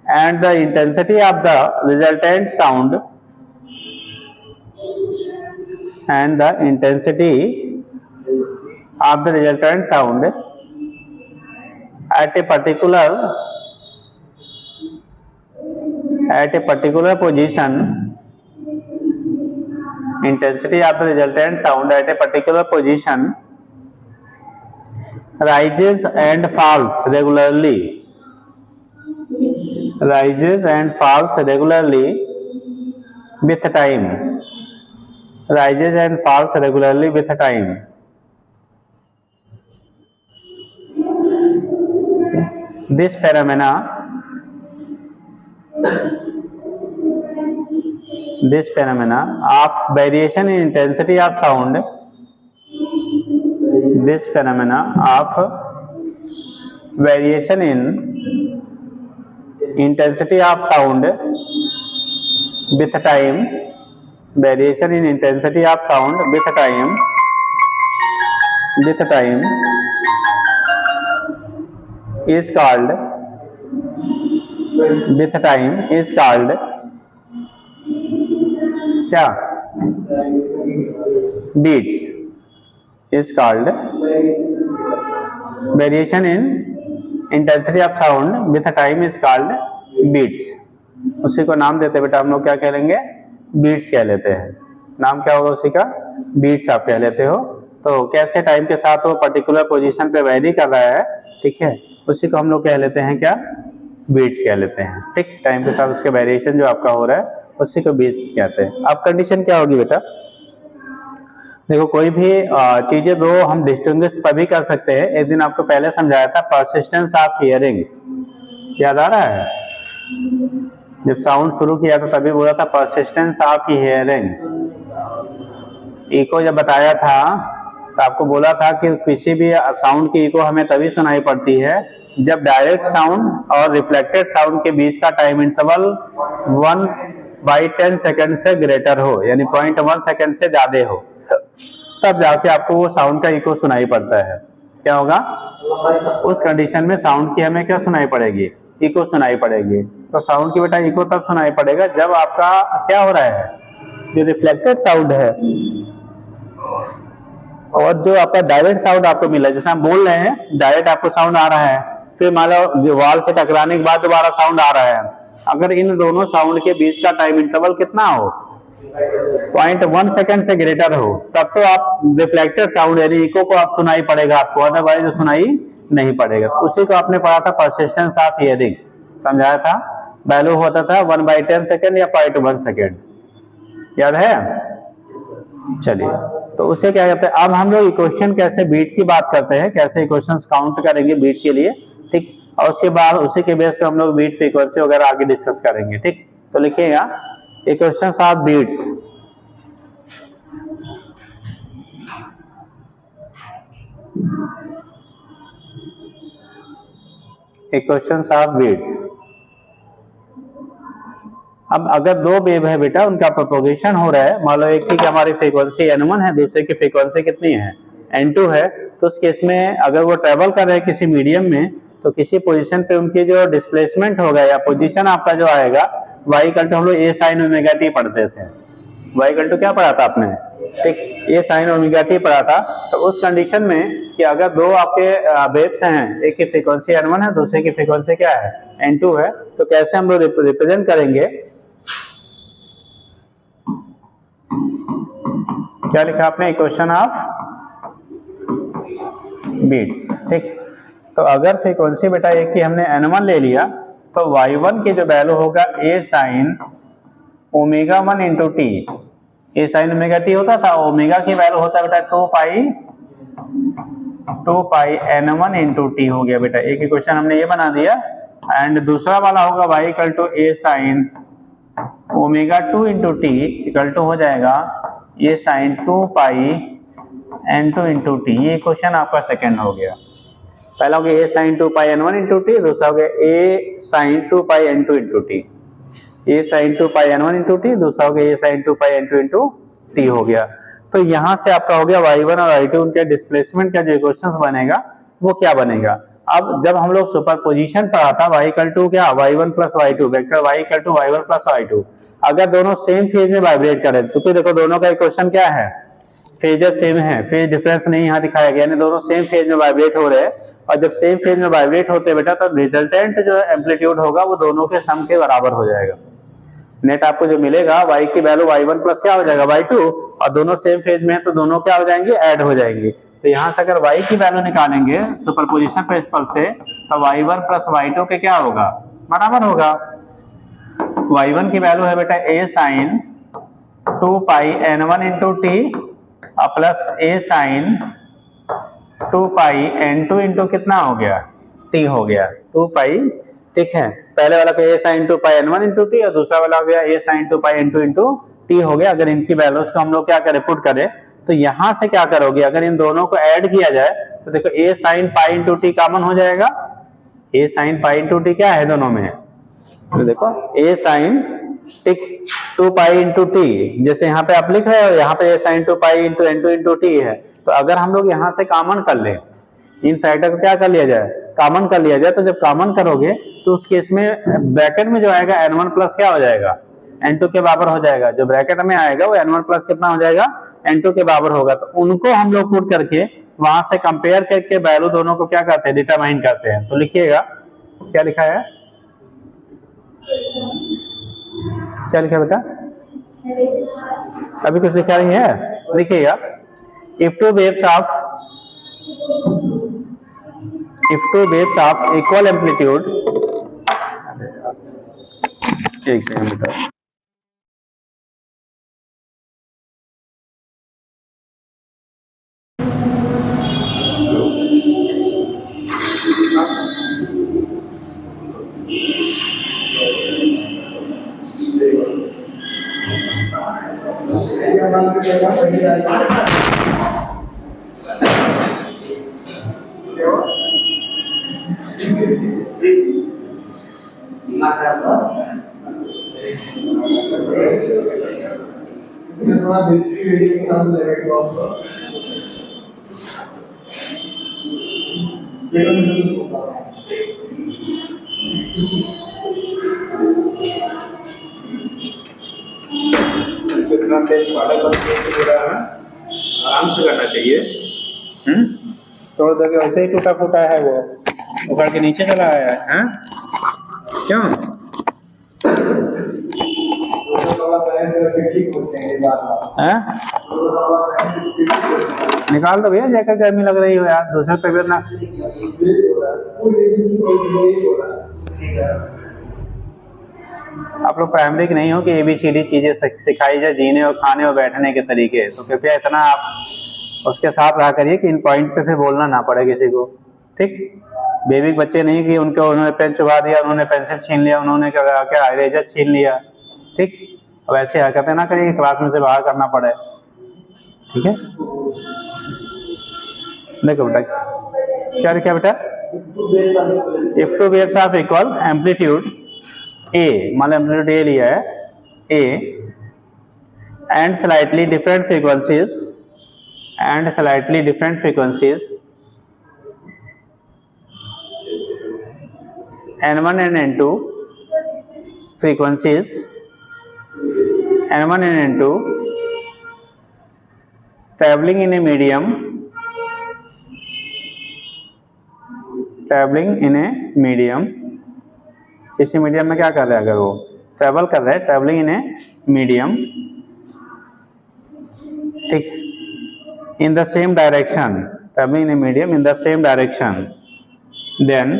and the intensity of the resultant sound at a particular position, rises and falls regularly with time, This phenomena of variation in intensity of sound, with time, is called क्या, beats, is called variation in intensity of sound with time is called beats। उसी को नाम देते हैं बेटा हम लोग, क्या कह लेंगे, बीट्स कह लेते हैं। नाम क्या होगा उसी का, बीट्स आप कह लेते हो। तो कैसे टाइम के साथ वो पर्टिकुलर पोजीशन पे वैरी कर रहा है, ठीक है, उसी को हम लोग कह लेते हैं क्या, बीट्स कह लेते हैं, ठीक। टाइम के साथ उसके वेरिएशन जो आपका हो रहा है उसी को बीट्स कहते हैं। अब कंडीशन क्या होगी बेटा, देखो कोई भी चीजें दो हम डिस्टिंग्विश तभी कर सकते हैं, एक दिन आपको पहले समझाया था परसिस्टेंस ऑफ हियरिंग, याद आ रहा है, जब साउंड शुरू किया था तभी बोला था परसिस्टेंस ऑफ हियरिंग। इको जब बताया था तो आपको बोला था कि किसी भी साउंड की इको हमें तभी सुनाई पड़ती है जब डायरेक्ट साउंड और रिफ्लेक्टेड साउंड के बीच का टाइम इंटरवल 1/10 सेकंड से ग्रेटर हो, यानी 0.1 सेकंड से ज्यादा हो, तब जाके आपको वो साउंड का इको सुनाई पड़ता है। क्या होगा, उस कंडीशन में साउंड की हमें क्या सुनाई पड़ेगी, इको सुनाई पड़ेगी। तो साउंड की बेटा इको तब सुनाई पड़ेगा जब आपका क्या हो रहा है, जो रिफ्लेक्टेड साउंड है और जो आपका डायरेक्ट साउंड आपको मिला, जैसे हम बोल रहे हैं डायरेक्ट आपको साउंड आ रहा है, फिर मान लो वॉल से टकराने के बाद दोबारा साउंड आ रहा है, अगर इन दोनों साउंड के बीच का टाइम इंटरवल कितना हो, 0.1 सेकंड से ग्रेटर हो, तब तो आप रिफ्लेक्टेड साउंड यानी इको को आप सुनाई पड़ेगा आपको, अदरवाइज सुनाई नहीं पड़ेगा। उसी को आपने पढ़ा था परसिस्टेंस ऑफ हियरिंग, समझाया था, वैल्यू होता था 1/10 सेकंड या 0.1 सेकंड, याद है। चलिए तो उसे क्या कहते हैं, अब हम लोग इक्वेशन कैसे बीट की बात करते हैं, कैसे इक्वेशंस काउंट करेंगे बीट के लिए, ठीक। और उसके बाद उसी के बेस पे हम लोग बीट फ्रीक्वेंसी वगैरह आगे डिस्कस करेंगे, ठीक। तो लिखिएगा equations of beats. Equations of beats. अब अगर दो वेव है बेटा, उनका प्रोपोगेशन हो रहा है, मान लो एक की हमारी फ्रीक्वेंसी n1 है, दूसरे की फ्रीक्वेंसी कितनी है n2 है, तो उस केस में अगर वो ट्रेवल कर रहे हैं किसी मीडियम में, तो किसी पोजीशन पे उनकी जो डिस्प्लेसमेंट होगा या पोजीशन आपका जो आएगा, y इक्वल टू हम लोग a sin ओमेगा t पढ़ते थे, y इक्वल टू क्या पढ़ा था आपने, ठीक, a sin ओमेगा t पढ़ा था। तो उस कंडीशन में कि अगर दो आपके वेव्स हैं, एक की फ्रीक्वेंसी n1 है, दूसरे की फ्रीक्वेंसी क्या है n2 है, तो कैसे हम लोग रिप्रेजेंट करेंगे, क्या लिखा आपने, इक्वेशन ऑफ बीट्स, ठीक। तो अगर फ्रीक्वेंसी बेटा एक की हमने n1 ले लिया, तो y1 की जो वैल्यू होगा a sin omega 1 into t, a sin omega t होता था, ओमेगा की वैल्यू होता है बेटा 2 पाई n1 इंटू टी हो गया बेटा, एक इक्वेशन हमने ये बना दिया। एंड दूसरा वाला होगा y equal to a sin omega 2 into t equal to हो जाएगा ये sine 2 pi n2 into t, ये क्वेश्चन आपका सेकंड हो गया। पहला हो गया a sine 2 pi n1 into t, दूसरा हो गया a sine 2 pi n2 into t, a sine 2 pi n1 into t, दूसरा हो गया a sine 2 pi n2 into t हो गया। तो यहां से आपका हो गया y1 और y2 उनके डिस्प्लेसमेंट का जो इक्वेशन बनेगा वो क्या बनेगा। अब जब हम लोग सुपरपोजिशन पढ़ा था y इक्वल टू क्या y1 plus y2, vector y equal to y1 plus y2, अगर दोनों सेम फेज में वाइब्रेट करें, चूंकि देखो दोनों का इक्वेशन क्या है, फेजर सेम है, फेज डिफरेंस नहीं यहाँ दिखाया गया, यानी दोनों सेम फेज में वाइब्रेट हो रहे हैं, और जब सेम फेज में वाइब्रेट होते हैं बेटा, तो रिजल्टेंट जो एम्पलीट्यूड होगा वो दोनों के सम के बराबर हो जाएगा। नेट आपको जो मिलेगा y की वैल्यू y1 प्लस क्या हो जाएगा y2, और दोनों सेम फेज में है तो दोनों क्या हो जाएंगे, ऐड हो जाएंगे। तो यहाँ से अगर y की वैल्यू निकालेंगे सुपरपोजिशन प्रिंसिपल से, तो y1 प्लस y2 के क्या होगा, बराबर होगा। y1 की वैल्यू है बेटा a sine 2 pi n1 into t plus a sine 2 pi n2 into कितना हो गया, t हो गया 2 पाई, ठीक है। पहले वाला a sine 2 pi n1 into t, और दूसरा वाला हो गया a sine 2 pi n2 into t हो गया। अगर इनकी वैल्यूज को हम लोग क्या करें, पुट करें, तो यहां से क्या करोगे, अगर इन दोनों को ऐड किया जाए तो देखो a sine pi into T common हो जाएगा, a sine pi into T क्या है दोनों में, तो देखो a साइन, ठीक, 2 पाई इंटू टी, जैसे यहाँ पे आप लिख रहे हो, यहाँ पे a sine 2 pi into n2 into t है, तो अगर हम लोग यहाँ से कॉमन कर ले, इन फैक्टर को क्या कर लिया जाए, कॉमन कर लिया जाए, तो जब कॉमन करोगे तो उस केस में ब्रैकेट में जो आएगा n1 प्लस क्या हो जाएगा, n2 के बराबर हो जाएगा। जो ब्रैकेट में आएगा वो n1 प्लस कितना हो जाएगा, n2 के बराबर होगा। तो उनको हम लोग पुट करके वहां से कंपेयर करके वैल्यू दोनों को क्या करते हैं, डिटरमाइन करते हैं। तो लिखिएगा क्या लिखा है, क्या लिखा बेटा, अभी कुछ लिखा नहीं है, लिखिएगा if two waves of equal amplitude, एक सेकंड बेटा, थोड़ा दूसरी वीडियो के साथ लगेगा आपको कितना तेज वाला आराम से करना चाहिए। तोड़ दोगे वैसे ही टूटा फूटा है, वो उखड़ के नीचे चला आया है, क्यों, निकाल दो भैया, जैकेट गर्मी लग रही हो यार, दूसरा तबियत ना, आप लोग प्राइमरी के नहीं हो कि ABCD चीजें सिखाई जाए, जीने और खाने और बैठने के तरीके, तो कृपया इतना आप उसके साथ रहा करिए कि इन पॉइंट पे फिर बोलना ना पड़े किसी को, ठीक। बेबी बच्चे नहीं कि उन्होंने पेन चुबा दिया, उन्होंने पेंसिल छीन लिया, उन्होंने क्या इरेजर छीन लिया, ठीक। अब ऐसी हरकतें ना करिए कि क्लास में से बाहर करना पड़े, ठीक है। देखो बेटा क्या लिखा बेटा, if two waves of equal amplitude A, मान लो एम्पलीट्यूड A लिया है A and slightly different frequencies N1 and N2 frequencies N1 and N2 traveling in a medium किसी मीडियम में क्या कर रहे हैं, अगर वो ट्रेवल कर रहे हैं, ट्रेवलिंग इन ए मीडियम, ठीक, in the same direction, travelling in a medium in the same direction, then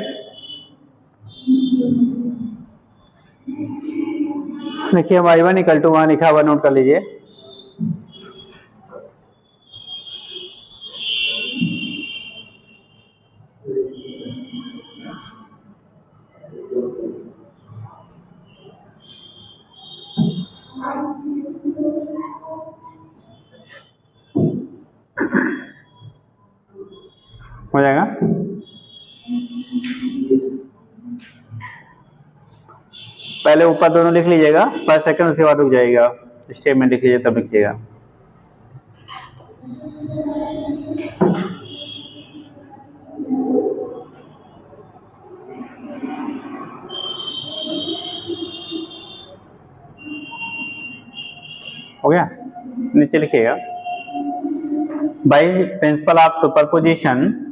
देखिए y1 इक्वल टू वहां लिखा हुआ, नोट कर लीजिए, हो जाएगा। पहले ऊपर दोनों लिख लीजिएगा, पर सेकंड उसके बाद रुक जाइएगा, स्टेटमेंट लिख लीजिए तब लिखिएगा। हो गया, नीचे लिखिएगा, by principle of superposition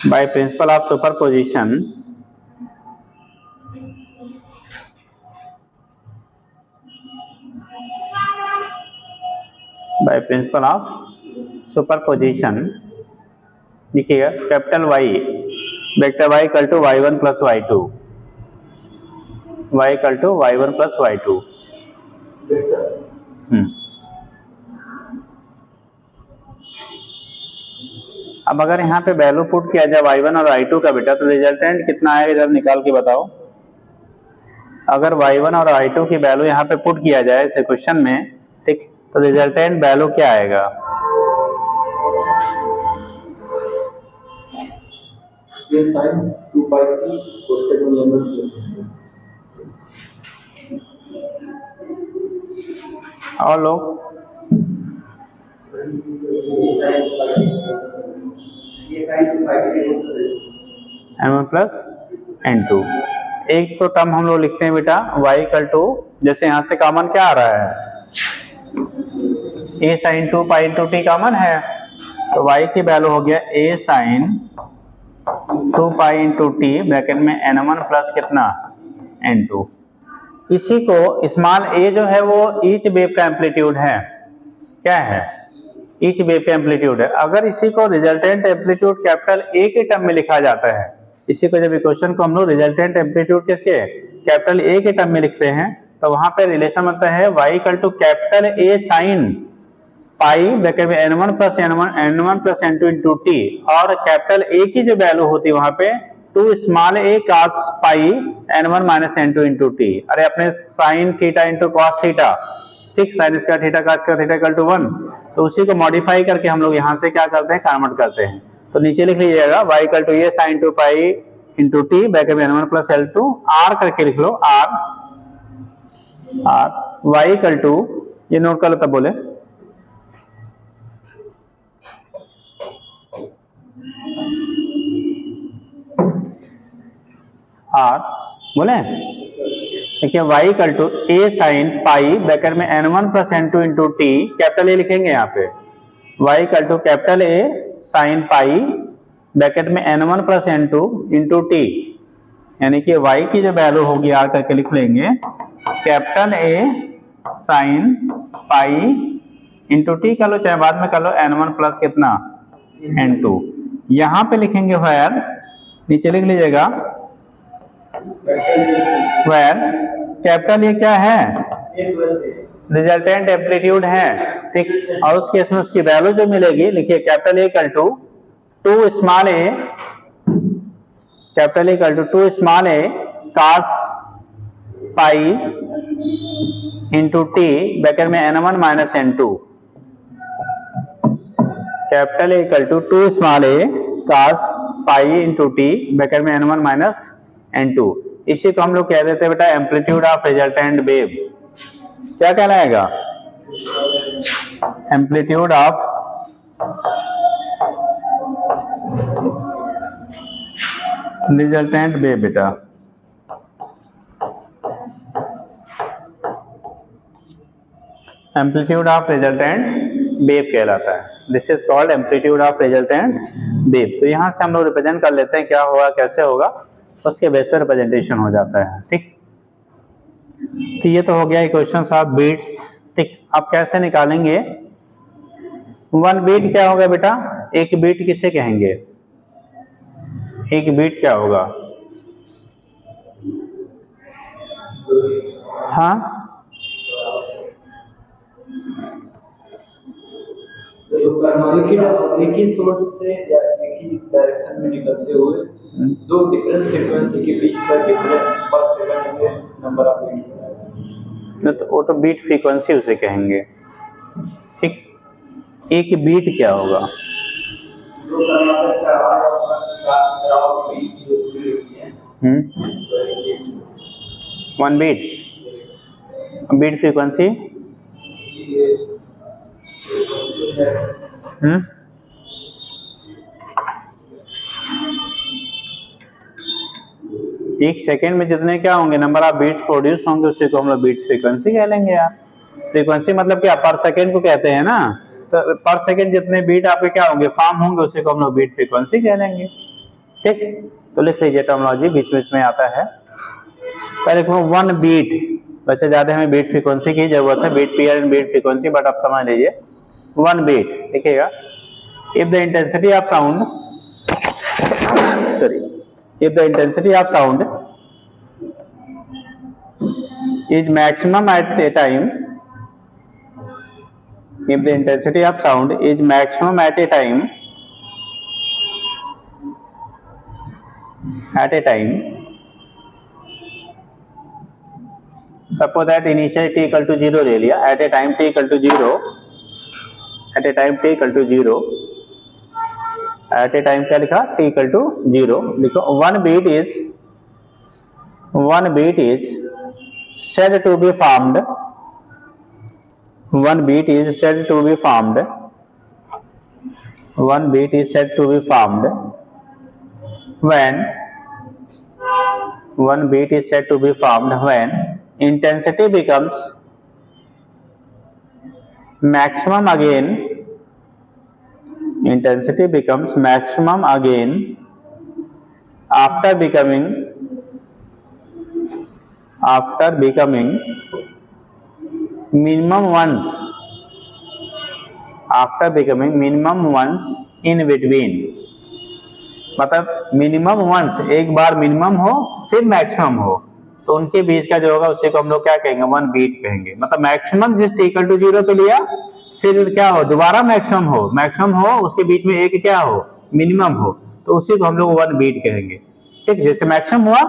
by principle of superposition लिखिएगा capital Y vector Y equal to y1 plus y2, y equal to y1 plus y2। अब अगर यहाँ पे वैल्यू पुट किया जाए y1 और y2 का बेटा, तो रिजल्टेंट कितना आएगा जब निकाल के बताओ। अगर y1 और y2 की वैल्यू यहाँ पे पुट किया जाए इस क्वेश्चन में, ठीक, तो रिजल्टेंट वैल्यू क्या आएगा? ये sin 2 pi t कोष्टक में नियम और लोग n1 प्लस n2। एक तो टर्म हम लोग लिखते हैं बेटा y इक्वल टू, जैसे यहाँ से कॉमन क्या आ रहा है, a sin 2 pi into T common है, तो y की वैल्यू हो गया a sin 2 pi into t bracket में n1 प्लस कितना n2। इसी को स्मॉल a जो है वो ईच वेव का एम्पलीट्यूड है, क्या है, ईच वेव का एम्पलीट्यूड है। अगर इसी को रिजल्टेंट एम्पलीट्यूड कैपिटल A के टर्म में लिखा जाता है, इसी को जब इक्वेशन को हम लोग रिजल्टेंट एम्पलीट्यूड किसके कैपिटल A के टर्म में लिखते हैं, तो वहां पे रिलेशन बनता है y equal to capital A sine pi bracket में n1 plus n2 into t, और कैपिटल A की जो वैल्यू होती है वहां पे 2 small a cos pi n1 minus n2 into t. अरे अपने sine theta into cos theta, ठीक, sine square theta cos square theta equal to 1, तो उसी को मॉडिफाई करके हम लोग यहाँ से क्या करते हैं, कन्वर्ट करते हैं। तो नीचे लिख लीजिएगा y इक्वल टू ये sine 2 pi into t bracket में n1 प्लस l2 r करके लिख लो, r y इक्वल टू, ये नोट कर लो तब बोले, r बोले, देखिए y equal to a sine pi bracket में n1 plus n2 into t, capital A लिखेंगे यहाँ पे, y equal to capital A sine pi bracket में n1 plus n2 into T, यानी कि y की जो वैल्यू होगी r करके लिख लेंगे capital A sine pi into T कर लो, चाहे बाद में कर लो, n1 प्लस कितना n2। यहाँ पे लिखेंगे वेयर, नीचे लिख लीजिएगा वेयर कैपिटल ये क्या है, रिजल्टेंट एम्पलीट्यूड है, ठीक। और उस केस में उसकी वैल्यू जो मिलेगी, लिखिए capital A equal to 2 small a, capital A equal to 2 small a cos pi into t bracket में n1 minus n2, capital A equal to 2 small a cos pi into t bracket में n1 minus n2। इसी को हम लोग कह देते हैं बेटा एम्पलीट्यूड ऑफ रिजल्टेंट वेव। क्या कहलाएगा, एम्पलीट्यूड ऑफ रिजल्टेंट वेव बेटा। एम्पलीट्यूड ऑफ रिजल्टेंट वेव कहलाता है, this is called amplitude of resultant wave. तो यहां से हम लोग रिप्रेजेंट कर लेते हैं क्या होगा कैसे होगा, उसके बेस पर रिप्रेजेंटेशन हो जाता है, ठीक। तो ये तो हो गया इक्वेशंस ऑफ बीट्स, ठीक। अब कैसे निकालेंगे 1 बीट, क्या होगा बेटा, एक बीट किसे कहेंगे, एक बीट क्या होगा, हाँ एक ही सोर्स से या एक ही डायरेक्शन में निकलते हुए दो डिफरेंट फ्रीक्वेंसी के बीच का डिफरेंस पर सेकंड में नंबर ऑफ बीट, तो ऑटो बीट फ्रीक्वेंसी उसे कहेंगे, ठीक। एक बीट क्या होगा, वन बीट, बीट फ्रीक्वेंसी, एक सेकेंड में जितने क्या होंगे नंबर ऑफ बीट्स प्रोड्यूस होंगे उसी को हम लोग बीट फ्रीक्वेंसी कह लेंगे यार। फ्रीक्वेंसी मतलब क्या, पर सेकेंड को कहते हैं ना, तो पर सेकेंड जितने बीट आपके क्या होंगे फॉर्म होंगे उसी को हम लोग बीट फ्रीक्वेंसी कह लेंगे, ठीक। तो लिख लीजिए टर्मिनोलॉजी, बीच बीच में आता है। पहले 1 बीट, वैसे ज्यादा हमें बीट फ्रीक्वेंसी की जरूरत है, beat period and beat frequency, but आप समझ लीजिए 1 बीट, देखिएगा। If the intensity of sound, sorry, if the intensity of sound is maximum at a time, if the intensity of sound is maximum at a time, suppose that initially t equal to 0 ले लिया, at a time t equal to 0, at a time t equal to 0, at a time क्या लिखा, t equal to 0 लिखो। 1 beat is said to be formed, 1 beat is said to be formed, 1 beat is said to be formed when, 1 beat is said to be formed when intensity becomes maximum again, intensity becomes maximum again after becoming minimum once, after becoming minimum once in between, मतलब minimum once, एक बार minimum हो फिर maximum हो, तो उनके बीच का जो होगा उसी को हम लोग क्या कहेंगे, 1 बीट कहेंगे। मतलब मैक्सिमम जिस t equal to 0 पे लिया, फिर क्या हो, दोबारा मैक्सिमम हो, उसके बीच में एक क्या हो, मिनिमम हो, तो उसी को हम लोग 1 बीट कहेंगे, ठीक। जैसे मैक्सिमम हुआ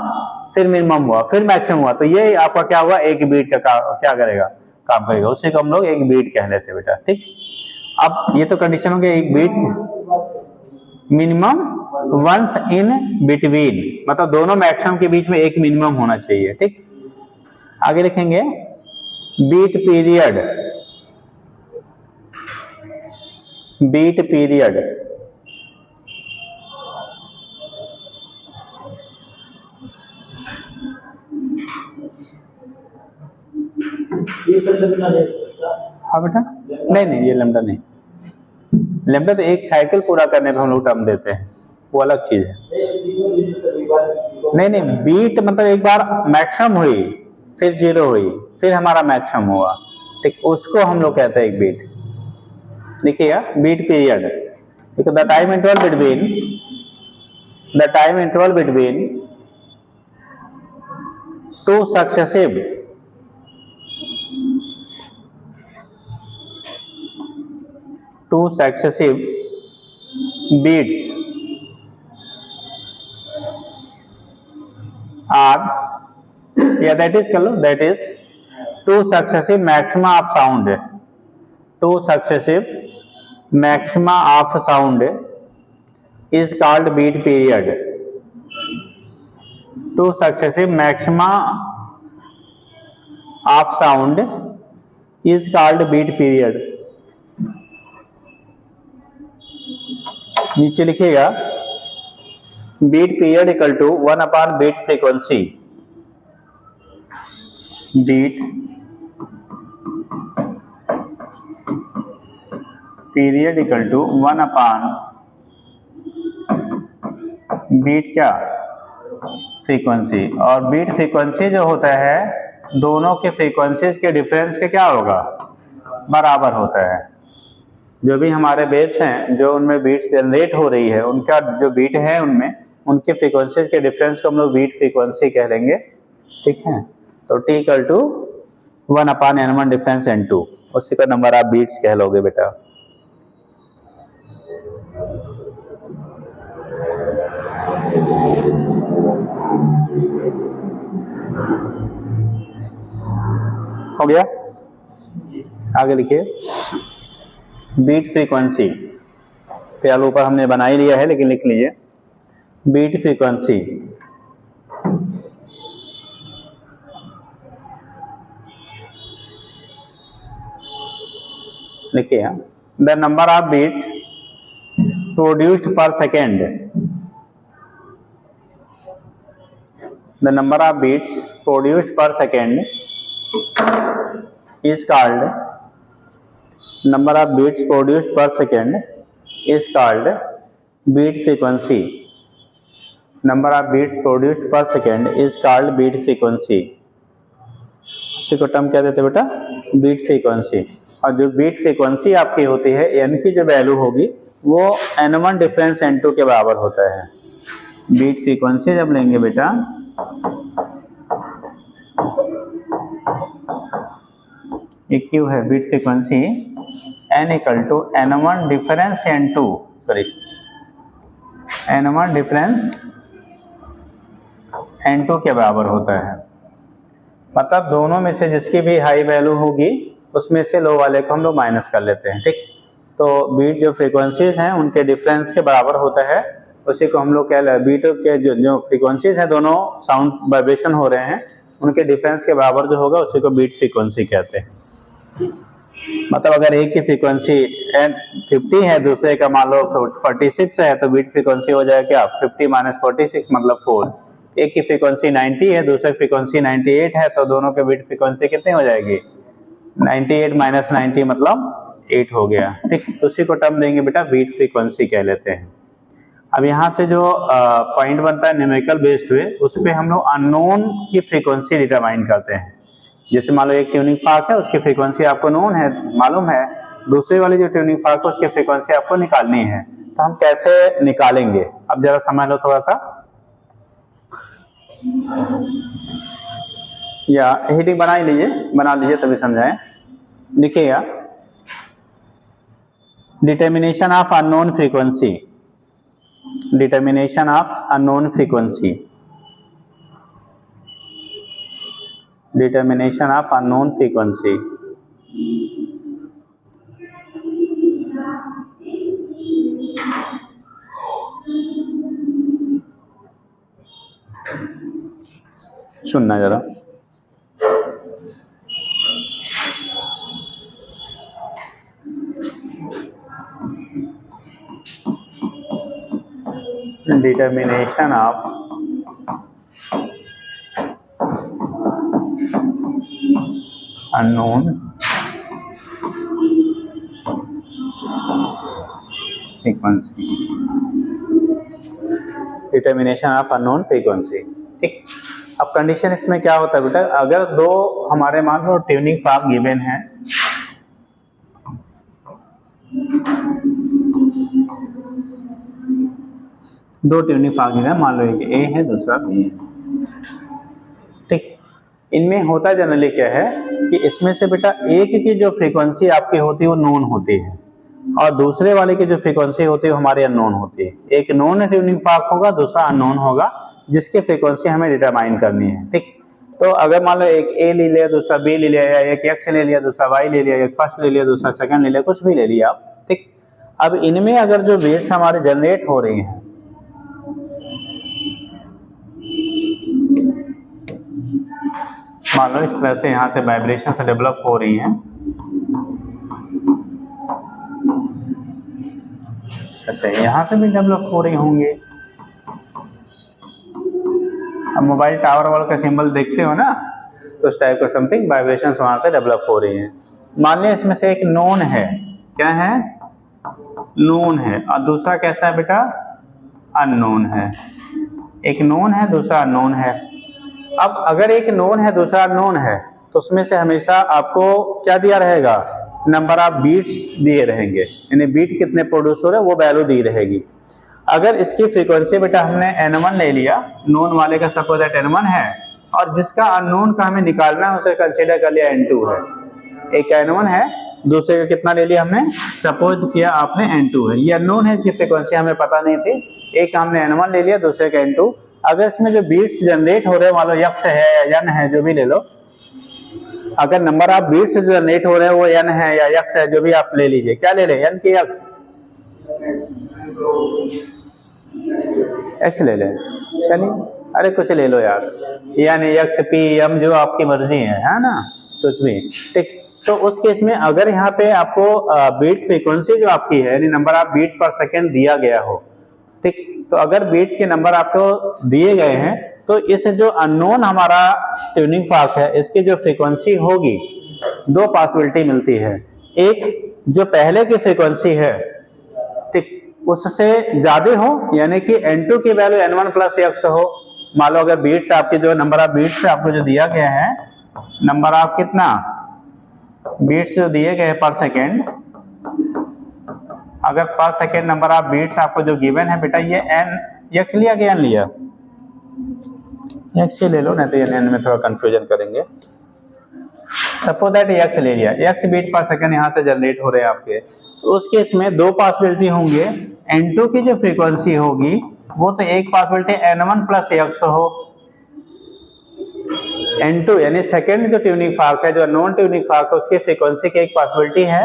फिर मिनिमम हुआ फिर मैक्सिमम हुआ, तो ये आपका क्या हुआ, एक बीट का क्या करेगा, काम करेगा, उसी को हम लोग एक बीट कह लेते बेटा, ठीक। अब ये तो कंडीशन हो गया एक beat, minimum once in between, मतलब दोनों मैक्सिमम के बीच में एक मिनिमम होना चाहिए, ठीक। आगे लिखेंगे बीट पीरियड, बीट पीरियड, ये सब लंबा ले सकता, हाँ बेटा, नहीं ये लैम्डा नहीं, लैम्डा तो एक साइकिल पूरा करने पे हम लोग टर्म देते हैं, वो अलग चीज है। नहीं बीट मतलब एक बार मैक्सिमम हुई फिर 0 हुई फिर हमारा मैक्सिमम हुआ, ठीक, उसको हम लोग कहते हैं एक बीट। देखिएगा बीट पीरियड, देखो the time interval between two successive beats are, या that is कर लो, that is two successive maxima of sound, two successive maxima of sound is called beat period. Two successive maxima of sound is called beat period. नीचे लिखिएगा beat period equal to 1 beat frequency, beat period equal to 1 beat क्या frequency. और beat frequency जो होता है दोनों के frequencies के डिफरेंस के क्या होगा, बराबर होता है। जो भी हमारे वेव्स हैं जो उनमें बीट्स जनरेट हो रही है उनका जो बीट है उनमें उनके फ्रीक्वेंसीज के डिफरेंस को हम लोग बीट फ्रीक्वेंसी कह लेंगे, ठीक है। तो T equal to 1/N1 difference N2, उसी का नंबर आप बीट्स कह लोगे बेटा। हो गया, आगे लिखिए बीट फ्रीक्वेंसी, फिलहाल ऊपर हमने बना ही लिया है लेकिन लिख लीजिए बीट फ्रीक्वेंसी लिखिए the number of beat produced per second, the number of beats produced per second is called, number of beats produced per second is called beat frequency, number of beats produced per second is called beat frequency। इसी को term क्या देते हैं बेटा, beat frequency. और जो beat frequency आपकी होती है n की जो वैल्यू होगी वो N1 डिफरेंस N2 के बराबर होता है। बीट फ्रीक्वेंसी जब लेंगे बेटा एक क्यू है beat frequency n equal to N1 difference N2, sorry N1 difference N2 के बराबर होता है। मतलब दोनों में से जिसकी भी हाई वैल्यू होगी उसमें से लो वाले को हम लोग माइनस कर लेते हैं, ठीक। तो बीट जो फ्रीक्वेंसीज हैं उनके डिफरेंस के बराबर होता है, उसी को हम लोग क्या बीट के जो फ्रीक्वेंसीज हैं दोनों साउंड वाइब्रेशन हो रहे हैं उनके डिफरेंस के बराबर जो होगा उसी को बीट फ्रीक्वेंसी कहते हैं। मतलब अगर एक की फ्रीक्वेंसी 50 है दूसरे का मान लो 46 है तो बीट फ्रीक्वेंसी हो जाएगा क्या 50 - 46 मतलब 4। एक की फ्रीक्वेंसी 90 है दूसरे की फ्रीक्वेंसी 98 है तो दोनों के बीट फ्रीक्वेंसी कितनी हो जाएगी 98 - 90 मतलब 8 हो गया, ठीक। तो उसी को टर्म देंगे बेटा बीट फ्रीक्वेंसी कह लेते हैं। अब यहाँ से जो पॉइंट बनता है न्यूमेरिकल बेस्ड हुए उस पर हम लोग अननोन की फ्रीक्वेंसी डिटरमाइन करते हैं। जैसे मान लो एक ट्यूनिंग फार्क है उसकी फ्रीक्वेंसी आपको नोन है मालूम है, दूसरी वाली जो ट्यूनिंग फार्क है उसकी फ्रीक्वेंसी आपको निकालनी है, तो हम कैसे निकालेंगे। अब जरा समझ लो थोड़ा सा, या हेडिंग बना लीजिए तभी समझाएं। लिखिएगा determination of unknown frequency, determination of unknown frequency, determination of unknown frequency। सुनना जरा, determination of unknown frequency, determination of unknown frequency, ठीक। अब कंडीशन इसमें क्या होता है बेटा, अगर दो हमारे मान लो ट्यूनिंग फार्क गिवन है, दो ट्यूनिंग फार्क गिवन है, मान लो एक ए है दूसरा बी है, ठीक। इनमें होता जनरली क्या है कि इसमें से बेटा एक की जो फ्रीक्वेंसी आपकी होती है वो नोन होती है और दूसरे वाले की जो फ्रीक्वेंसी होती है वो हमारी अननोन होती है। एक नोन ट्यूनिंग फॉर्क होगा, दूसरा अननोन होगा, जिसकी फ्रीक्वेंसी हमें डिटरमाइन करनी है। ठीक, तो अगर मान लो एक ए ले लिया, दूसरा बी ले लिया, या एक एक्स ले लिया, दूसरा वाई ले लिया, एक फर्स्ट ले लिया, दूसरा सेकंड ले लिया, कुछ भी ले लिया आप। ठीक, अब इनमें अगर जो वेव्स हमारे जनरेट हो रही हैं, मान लो इस तरह से यहां से वाइब्रेशन से डेवलप हो रही हैं, ऐसे यहां से भी डेवलप हो रही होंगे। अब मोबाइल टावर वाला का सिंबल देखते हो ना, तो उस टाइप का समथिंग वाइब्रेशन वहां से डेवलप हो रही हैं। मान लिया इसमें से एक नोन है, क्या है, नोन है, और दूसरा कैसा है बेटा, अननोन है। एक नोन है, दूसरा अननोन है। अब अगर एक नोन है, दूसरा अननोन है, तो उसमें से हमेशा आपको क्या दिया रहेगा, नंबर ऑफ बीट्स दिए रहेंगे, यानी बीट कितने प्रोड्यूस हो रहे हैं वो वैल्यू दी रहेगी। अगर इसकी फ्रीक्वेंसी बेटा हमने n1 ले लिया, नोन वाले का सपोज दैट n1 है, और जिसका अननोन का हमें निकालना है उसे कंसीडर कर लिया n2 है। एक n1 है, दूसरे का कितना ले लिया हमने, सपोज किया आपने n2 है, ये अननोन है, इसकी फ्रीक्वेंसी हमें पता नहीं थी। एक हमने n1 ले लिया, दूसरे का n2। अगर इसमें जो बीट्स जनरेट हो रहे हैं, मान लो यक्स है या n है, जो भी ले लो, अगर नंबर ऑफ बीट्स जो जनरेट हो रहे हैं वो n है या यक्स है, जो भी आप ले लीजिए, क्या ले लें, n की यक्स, एक्स ले लें, चलिए, अरे कुछ ले लो यार, यानी एक्स पी एम, जो आपकी मर्जी है ना, कुछ भी। ठीक, तो उस केस में अगर यहाँ पे आपको बीट फ्रीक्वेंसी जो आपकी है, यानी नंबर ऑफ बीट पर सेकेंड दिया गया हो, ठीक, तो अगर बीट के नंबर आपको दिए गए हैं, तो इस जो अननोन हमारा ट्यूनिंग फॉर्क है, इसकी जो फ्रीक्वेंसी होगी, दो पॉसिबिलिटी मिलती है। एक, जो पहले की फ्रीक्वेंसी है, ठीक, उससे ज्यादा हो, यानी कि n2 की वैल्यू n1 प्लस x हो। मान लो अगर बीट्स आपकी जो नंबर ऑफ बीट्स आपको जो दिया गया है, नंबर ऑफ कितना बीट्स जो दिए गए पर सेकेंड, अगर पर सेकेंड नंबर ऑफ बीट्स आपको जो गिवन है बेटा, ये n x लिया कि n लिया, x ही ले लो, नहीं तो ये n में थोड़ा कंफ्यूजन करेंगे। सपोज दैट x ले लिया, x बीट पर सेकंड यहाँ से जनरेट हो रहे हैं आपके, तो उस केस में दो पॉसिबिलिटी होंगे। n2 की जो फ्रीक्वेंसी होगी वो तो एक पॉसिबिलिटी n1 प्लस x हो, n2 यानी सेकंड जो ट्यूनिंग फॉर्क है, जो नॉन ट्यूनिंग फॉर्क है, उसकी फ्रीक्वेंसी की एक पॉसिबिलिटी है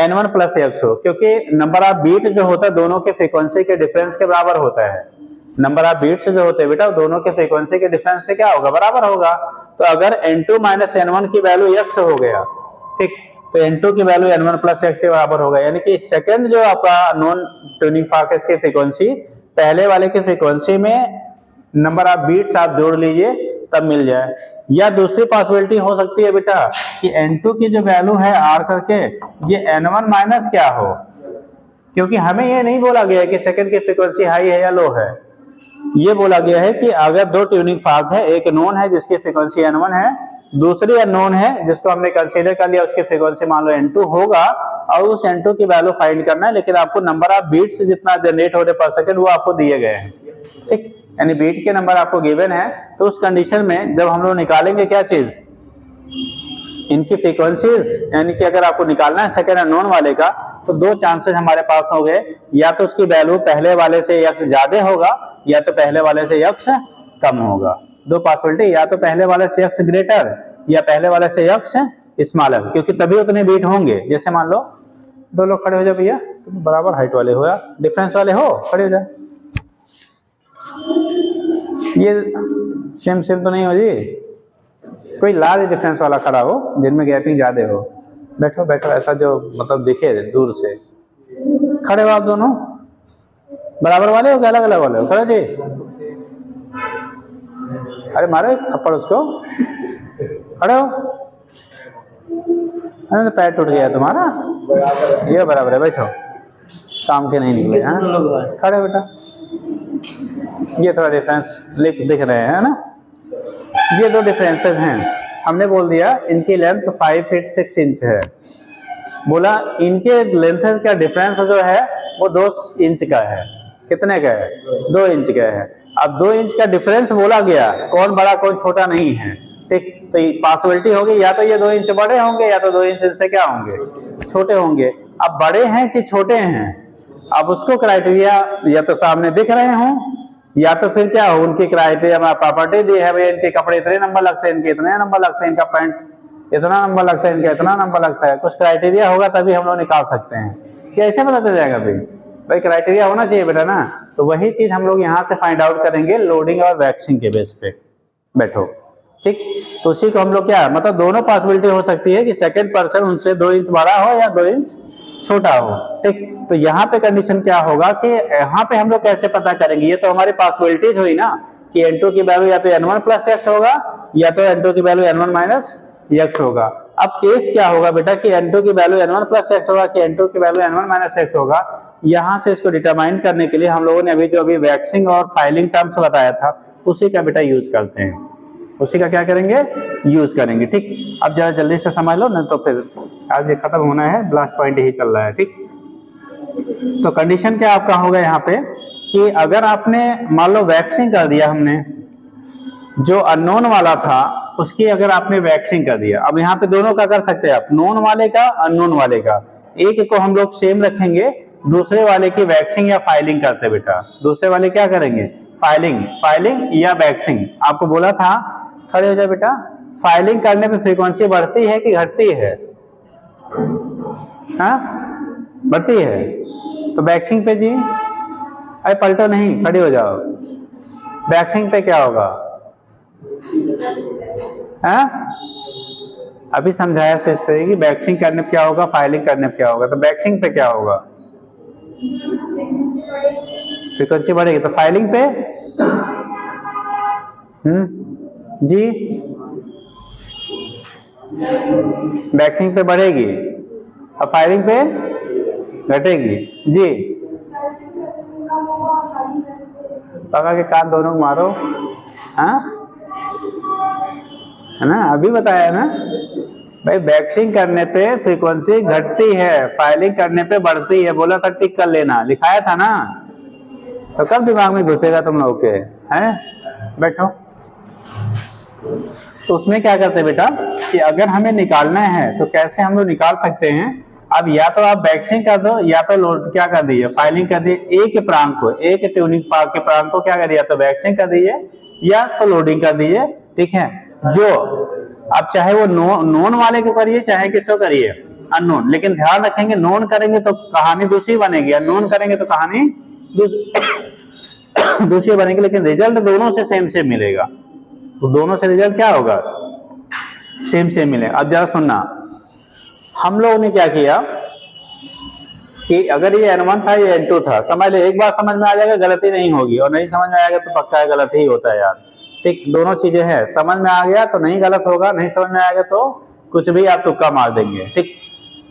n1 प्लस x हो, क्योंकि नंबर ऑफ बीट जो होता है दोनों के फ्रीक्वेंसी के डिफरेंस के बराबर होता है। नंबर ऑफ बीट्स जो होते हैं बेटा, दोनों के फ्रीक्वेंसी के डिफरेंस से क्या होगा, बराबर होगा। तो अगर n2 माइनस n1 की वैल्यू x हो गया, ठीक, तो n2 की वैल्यू n1 प्लस x के बराबर होगा, यानी कि सेकंड जो आपका नॉन ट्यूनिंग फॉर्क है, इसकी फ्रीक्वेंसी पहले वाले की फ्रीक्वेंसी में नंबर ऑफ बीट्स आप जोड़ लीजिए तब मिल जाए। या दूसरी पॉसिबिलिटी हो सकती है बेटा कि n2 की जो वैल्यू है r करके, ये n1 माइनस क्या हो, क्योंकि हमें ये नहीं बोला गया है कि सेकंड की फ्रीक्वेंसी हाई है या लो है, ये बोला गया है कि अगर दो ट्यूनिंग फॉर्क है, एक नोन है जिसकी फ्रीक्वेंसी n1 है, दूसरी अननोन है जिसको हमने कंसीडर कर लिया, उसकी फ्रीक्वेंसी मान लो n2 होगा, और उस n2 की वैल्यू फाइंड करना है, लेकिन आपको नंबर ऑफ बीट्स जितना जनरेट हो रहे पर सेकंड वो आपको दिए गए हैं। ठीक, यानी बीट के नंबर आपको गिवन है, तो उस कंडीशन में जब हम लोग निकालेंगे क्या चीज, इनकी फ्रीक्वेंसीज, यानी कि अगर आपको निकालना है सेकंड अननोन वाले का, तो दो चांसेस हमारे पास हो गए, या तो उसकी वैल्यू पहले वाले से x ज्यादा होगा, या तो पहले वाले से x कम होगा। दो पॉसिबिलिटी, या तो पहले वाले से x ग्रेटर या पहले वाले से x स्मॉलर, क्योंकि तभी उतने बीट होंगे। जैसे मान लो दो लोग खड़े हो जाओ भैया, तुम बराबर हाइट वाले हो या डिफरेंस वाले हो, खड़े हो जाए, ये सेम सेम तो नहीं हो जी, कोई लार्ज डिफरेंस वाला खड़ा हो जिनमें गैपिंग ज्यादा हो, बैठो बैठो, ऐसा जो मतलब दिखे दूर से, खड़े हो आप दोनों, बराबर वाले हो क्या अलग अलग वाले हो, खड़े जी, अरे मारो एक थप्पड़ उसको, खड़े हो, अरे तो पैर टूट गया तुम्हारा, ये बराबर है, बैठो, काम के नहीं निकले, हाँ खड़े बेटा, ये थोड़ा डिफरेंस दिख रहे हैं ना, ये दो डिफरेंसेस हैं। हमने बोल दिया इनकी लेंथ 5 फीट 6 इंच है, बोला इनके लेंथ का डिफरेंस जो है वो 2 इंच का है, कितने का है, 2 इंच का है। अब 2 इंच का डिफरेंस बोला गया, कौन बड़ा कौन छोटा नहीं है, ठीक, तो पॉसिबिलिटी होगी या तो ये 2 इंच बड़े होंगे या तो 2 इंच से क्या होंगे, छोटे होंगे। अब बड़े हैं कि छोटे हैं, अब उसको क्राइटेरिया या तो सामने दिख रहे हों या तो फिर क्या हो, उनकी क्राइटेरिया में प्रॉपर्टी दी है भाई इनके कपड़े इतने नंबर लगते हैं, इनके इतने नंबर लगते हैं, इनका पैंट इतना नंबर लगता है, इनका इतना नंबर लगता है, कुछ क्राइटेरिया होगा तभी हम लोग निकाल सकते हैं। कैसे पता चल जाएगा भाई क्राइटेरिया होना चाहिए बेटा ना। तो वही चीज हम लोग यहाँ से फाइंड आउट करेंगे लोडिंग और वैक्सिंग के बेस पे। बैठो ठीक, तो उसी को हम लोग क्या मतलब दोनों पॉसिबिलिटी हो सकती है कि सेकंड पर्सन उनसे 2 इंच बड़ा हो या 2 इंच छोटा हो। ठीक, तो यहाँ पे कंडीशन क्या होगा कि यहाँ पे हम लोग कैसे पता करेंगे, ये तो हमारी पॉसिबिलिटीज हुई ना कि n2 की वैल्यू या तो n1 प्लस x होगा या तो n2 की वैल्यू n1 माइनस x होगा। अब केस क्या होगा बेटा कि n2 की वैल्यू n1 प्लस x होगा कि n2 की वैल्यू n1 माइनस x होगा। यहाँ से इसको डिटरमाइन करने के लिए हम लोगों ने अभी वैक्सिंग और फाइलिंग टर्म्स बताया था उसी का बेटा यूज करते हैं, उसी का क्या करेंगे यूज करेंगे। ठीक, अब जरा जल्दी से समझ लो ना तो फिर आज ये खत्म होना है, लास्ट पॉइंट ही चल रहा है। ठीक, तो कंडीशन क्या आपका होगा यहाँ पे कि अगर आपने मान लो वैक्सिंग कर दिया, हमने जो अननोन वाला था उसकी अगर आपने वैक्सिंग कर दिया, अब यहाँ पे दोनों का कर सकते हैं आप, नोन वाले का अननोन वाले का, एक को हम लोग सेम रखेंगे, दूसरे वाले की वैक्सिंग या फाइलिंग करते बेटा। दूसरे वाले क्या करेंगे, फाइलिंग या वैक्सिंग। आपको बोला था, खड़े हो जाए बेटा, फाइलिंग करने पे फ्रीक्वेंसी बढ़ती है कि घटती है, हाँ बढ़ती है। तो वैक्सिंग पे जी, अरे पलटो नहीं, खड़े हो जाओ, वैक्सिंग पे क्या होगा, हाँ अभी समझाया सोचते कि वैक्सिंग करने पे क्या होगा, फाइलिंग करने पे क्या होगा। तो वैक्सिंग पे क्या होगा, फ्रीक्वेंसी बढ़ेगी। तो फाइलिंग पे जी, वैक्सिंग पे बढ़ेगी और फाइलिंग पे घटेगी जी। पका के कान दोनों मारो, हाँ है ना, अभी बताया ना भाई वैक्सिंग करने पे फ्रीक्वेंसी घटती है, फाइलिंग करने पे बढ़ती है, बोला था टिक कर लेना, लिखाया था ना, तो कब दिमाग में घुसेगा तुम लोग के, हैं बैठो। तो उसमें क्या करते हैं बेटा कि अगर हमें निकालना है तो कैसे हम लोग निकाल सकते हैं। अब या तो आप वैक्सिंग कर दो या तो लोड क्या कर दीजिए, फाइलिंग कर दीजिए। एक प्रांत को, एक ट्यूनिंग के प्रांत को क्या करिए, या तो वैक्सिंग कर दीजिए या तो लोडिंग कर दीजिए। ठीक है, जो आप चाहे वो नोन वाले को करिए चाहे किसको करिए अननोन, लेकिन ध्यान रखेंगे नोन करेंगे तो कहानी दूसरी बनेगी, अननोन करेंगे तो कहानी दूसरी बनेगी, लेकिन रिजल्ट दोनों से सेम मिलेगा। तो दोनों से रिजल्ट क्या होगा, सेम मिलेगा। अब जरा सुनना, हम लोगों ने क्या किया कि अगर ये n1 था ये n2 था, समझ ले, एक बार समझ में आ जाएगा गलती नहीं होगी, और नहीं समझ में आएगा तो पक्का गलत ही होता है यार। ठीक, दोनों चीजें हैं, समझ में आ गया तो नहीं गलत होगा, नहीं समझ में आएगा तो कुछ भी आप तुक्का मार देंगे। ठीक,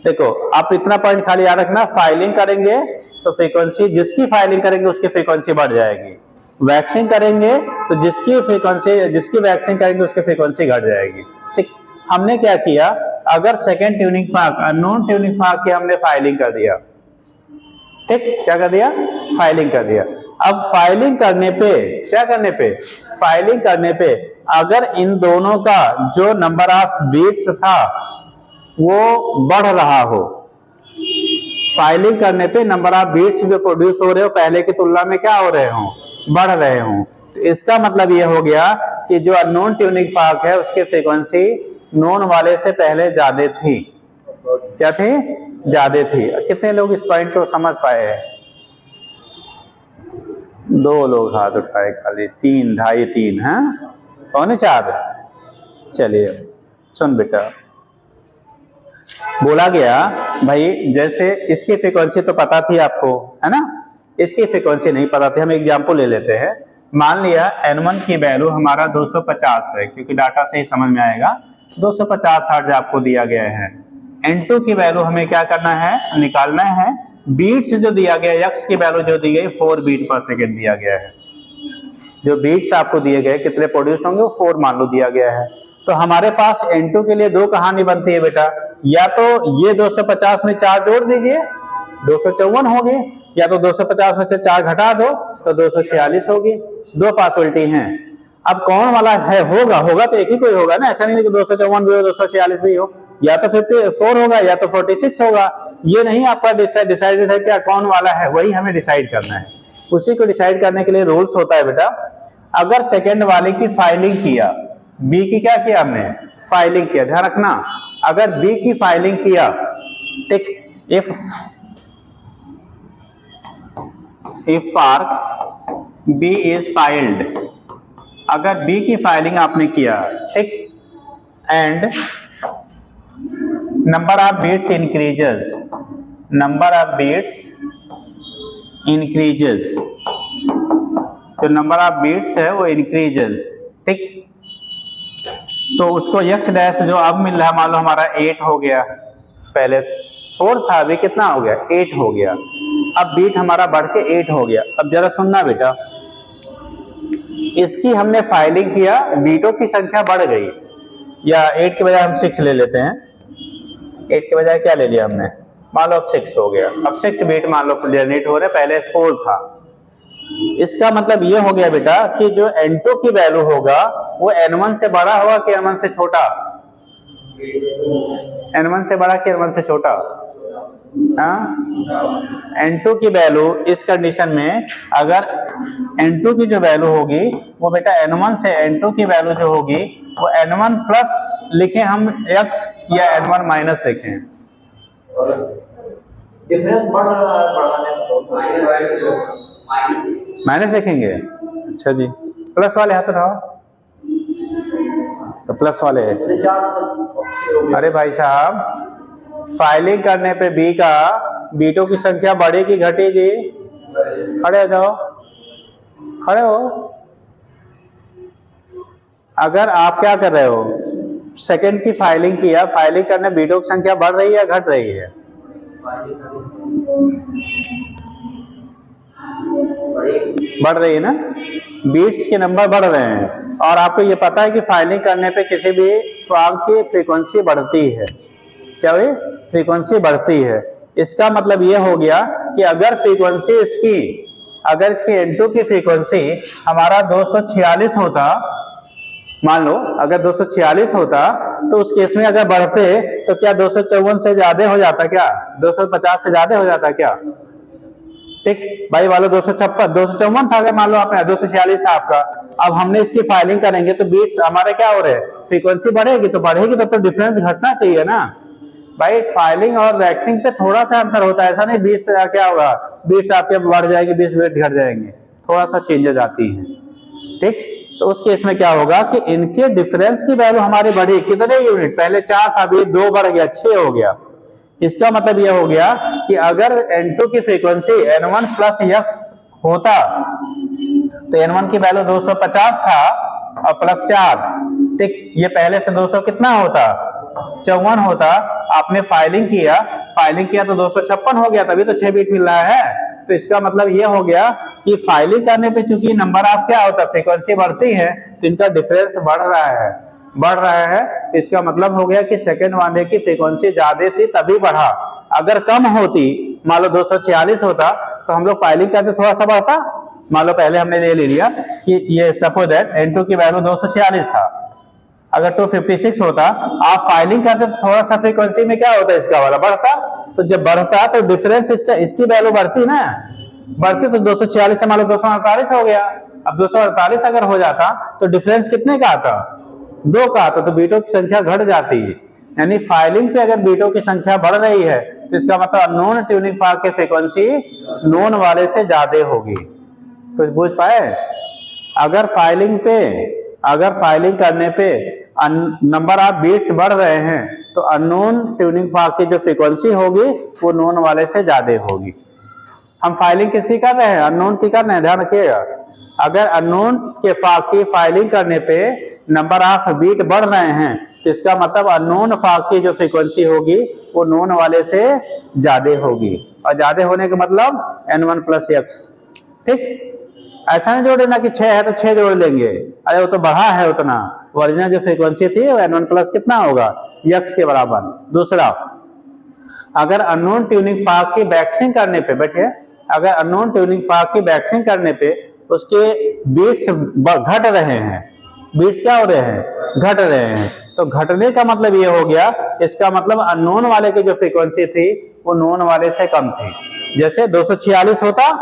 देखो आप इतना पॉइंट खाली याद रखना, फाइलिंग करेंगे तो फ्रीक्वेंसी, जिसकी फाइलिंग करेंगे उसकी फ्रीक्वेंसी बढ़ जाएगी, वैक्सिंग करेंगे तो जिसकी वैक्सिंग करेंगे उसकी फ्रीक्वेंसी घट जाएगी। ठीक, हमने क्या किया, अगर सेकेंड ट्यूनिंग फार्क, अननोन ट्यूनिंग फार्क की हमने फाइलिंग कर दिया, ठीक, क्या कर दिया, फाइलिंग कर दिया। अब फाइलिंग करने पे क्या करने पे, फाइलिंग करने पे अगर इन दोनों का जो नंबर ऑफ बीट्स था वो बढ़ रहा हो, फाइलिंग करने पे नंबर ऑफ बीट्स जो प्रोड्यूस हो रहे हो पहले की तुलना में क्या हो रहे हो, बढ़ रहे हो, तो इसका मतलब ये हो गया कि जो अननोन ट्यूनिंग फार्क है उसकी फ्रीक्वेंसी नोन वाले से पहले ज्यादा थी। क्या थी, ज्यादा थी। कितने लोग इस पॉइंट को समझ पाए हैं, 2 लोग हाथ उठाए खाली, 3, ढाई 3, हाँ कौन 4, चलिए सुन बेटा, बोला गया भाई जैसे इसकी फ्रीक्वेंसी तो पता थी आपको, है ना, इसकी फ्रीक्वेंसी नहीं पता थी। हम एग्जांपल ले लेते हैं, मान लिया n1 की वैल्यू हमारा 250 है, क्योंकि डाटा से ही समझ में आएगा, 250 हर्ट्ज आपको दिया गया है। n2 की वैल्यू हमें क्या करना है, निकालना है। बीट्स जो दिया गया, x की वैल्यू जो दी गई 4 बीट पर सेकेंड दिया गया है, जो बीट्स आपको दिए गए कितने प्रोड्यूस होंगे वो 4 मान लो दिया गया है। तो हमारे पास n2 के लिए 2 कहानी बनती है बेटा, या तो ये 250 में 4 जोड़ दीजिए 254 होगी, या तो 250 में से 4 घटा दो तो 246 होगी, 2 पॉसिबिलिटी हैं। अब कौन वाला है होगा तो एक ही कोई होगा ना, ऐसा नहीं कि 254 भी हो 246 भी हो, या तो 54 होगा या तो 46 होगा। ये नहीं आपका डिसाइडेड है क्या कौन वाला है, वही हमें डिसाइड करना है। उसी को डिसाइड करने के लिए रूल्स होता है बेटा, अगर सेकंड वाले की फाइलिंग किया, बी की क्या किया हमने, फाइलिंग किया, ध्यान रखना, अगर बी की फाइलिंग किया, ठीक, if for B is filed, अगर बी की फाइलिंग आपने किया, ठीक, and number of beats increases, number of beats increases, तो नंबर ऑफ बीट्स है वो इंक्रीजेस, ठीक, तो उसको यक्स डैश जो अब मिल रहा है, मान लो हमारा 8 हो गया, पहले 4 था, अभी कितना हो गया, 8 हो गया, अब बीट हमारा बढ़ के 8 हो गया। अब जरा सुनना बेटा, इसकी हमने फाइलिंग किया, बीटों की संख्या बढ़ गई, या 8 के बजाय हम 6 ले लेते हैं, 8 के बजाय क्या ले लिया हमने, मान लो अब 6 हो गया, अब 6 बीट मान लो जनरेट हो रहे, पहले 4 था। इसका मतलब ये हो गया बेटा कि जो N2 की वैल्यू होगा वो N1 से बड़ा होगा कि N1 से छोटा, N1 से बड़ा कि N1 से छोटा, N2 की वैल्यू इस कंडीशन में, अगर N2 की जो वैल्यू होगी वो बेटा N1 से, N2 की वैल्यू जो होगी वो N1 प्लस लिखें हम x या N1 माइनस लिखें, डिफरेंस बढ़ रहा है, बढ़ाने माइनस लिखेंगे, अच्छा जी, प्लस वाले हाथ उठाओ, तो प्लस वाले, अरे भाई साहब, फाइलिंग करने पे बी का बीटों की संख्या बढ़ेगी घटेगी, खड़े हो जाओ, खड़े हो, अगर आप क्या कर रहे हो, सेकंड की फाइलिंग किया, फाइलिंग करने बीटों की संख्या बढ़ रही है घट रही है, बढ़ रही है ना, बीट्स के नंबर बढ़ रहे हैं, और आपको ये पता है कि फाइलिंग करने पे किसी भी फॉर्म की फ्रीक्वेंसी बढ़ती है, क्या हुई, फ्रीक्वेंसी बढ़ती है। इसका मतलब ये हो गया कि अगर फ्रीक्वेंसी इसकी, अगर इसकी N2 की फ्रीक्वेंसी हमारा 246 होता, मान लो अगर 246 होता, तो उस केस में अगर बढ़ते तो क्या 254 से ज्यादा हो जाता, क्या 250 से ज्यादा हो जाता क्या, ठीक भाई, मान लो 254 था, अगर मान लो आपने 246 था आपका, अब हमने इसकी फाइलिंग करेंगे तो बीट्स हमारे क्या हो रहे हैं, फ्रीक्वेंसी बढ़ेगी, तो बढ़ेगी तो डिफरेंस घटना चाहिए ना भाई, फाइलिंग और वैक्सिंग पे थोड़ा सा अंतर होता है, ऐसा नहीं 20 क्या होगा, बीट्स आपके बढ़ जाएंगे, 20 बीट्स घट जाएंगे, थोड़ा सा चेंजेस आती हैं, ठीक, तो उस केस में क्या होगा कि इनके डिफरेंस की वैल्यू हमारी बढ़ी, कितने यूनिट, पहले 4 था, अभी 2 बढ़ गया, 6 हो गया। इसका मतलब यह हो गया कि अगर N2 की फ्रीक्वेंसी N1 प्लस x होता, तो N1 की वैल्यू 250 था और प्लस 4, ठीक, ये पहले से 200 कितना होता, 54 होता, आपने फाइलिंग किया तो 256 हो गया, तभी तो 6 बीट मिल रहा है। तो इसका मतलब ये हो गया कि फाइलिंग करने पे चूंकि नंबर ऑफ क्या होता है, फ्रीक्वेंसी बढ़ती है, तो इनका डिफरेंस बढ़ रहा है, इसका मतलब हो गया कि सेकंड वाले की फ्रीक्वेंसी ज्यादा थी तभी बढ़ा, अगर कम होती, मान लो 246 होता, तो हम लोग फाइलिंग करते थोड़ा सा बढ़ता, मान लो पहले हमने ले लिया कि ये सपोज दैट N2 की वैल्यू 246 था, अगर 256 होता, आप फाइलिंग करते तो थोड़ा सा फ्रीक्वेंसी में क्या होता, इसका वाला बढ़ता, तो जब बढ़ता तो डिफरेंस इसकी वैल्यू बढ़ती ना, बढ़ती तो 246 से मान लो 248 हो गया, अब 248 अगर हो जाता तो डिफरेंस कितने का आता, 2 का आता, तो बीटों की संख्या घट जाती है, यानी फाइलिंग पे अगर बीटों की संख्या बढ़ रही है तो इसका मतलब नॉन ट्यूनिंग फॉर्क की फ्रीक्वेंसी नॉन वाले से ज्यादा होगी, कुछ बुझ पाए, अगर फाइलिंग करने पे नंबर ऑफ बीट्स बढ़ रहे हैं तो अननोन ट्यूनिंग फॉर्क की जो फ्रीक्वेंसी होगी वो नोन वाले से ज्यादा होगी। हम फाइलिंग किसकी कर रहे हैं, अननोन की कर रहे हैं, ध्यान रखिएगा, अगर अननोन के फॉर्क की फाइलिंग करने पे नंबर ऑफ बीट बढ़ रहे हैं तो इसका मतलब अननोन फॉर्क की जो फ्रीक्वेंसी होगी वो नोन वाले से ज्यादा होगी, और ज्यादा होने का मतलब N1 प्लस x, ठीक, ऐसा नहीं जोड़ देना कि 6 है तो 6 जोड़ लेंगे, अरे वो तो बढ़ा है उतना, ओरिजिनल जो फ्रीक्वेंसी थी वो N1 प्लस कितना होगा, x के बराबर। दूसरा, अगर अननोन ट्यूनिंग फॉर्क की वैक्सिंग करने पे, बैठिए, अगर अननोन ट्यूनिंग फॉर्क की वैक्सिंग करने पे उसके बीट्स घट रहे हैं, बीट्स क्या हो रहे हैं, घट रहे हैं। तो घटने का मतलब ये हो गया, इसका मतलब अननोन वाले की जो फ्रीक्वेंसी थी वो नोन वाले से कम थी। जैसे 246 होता,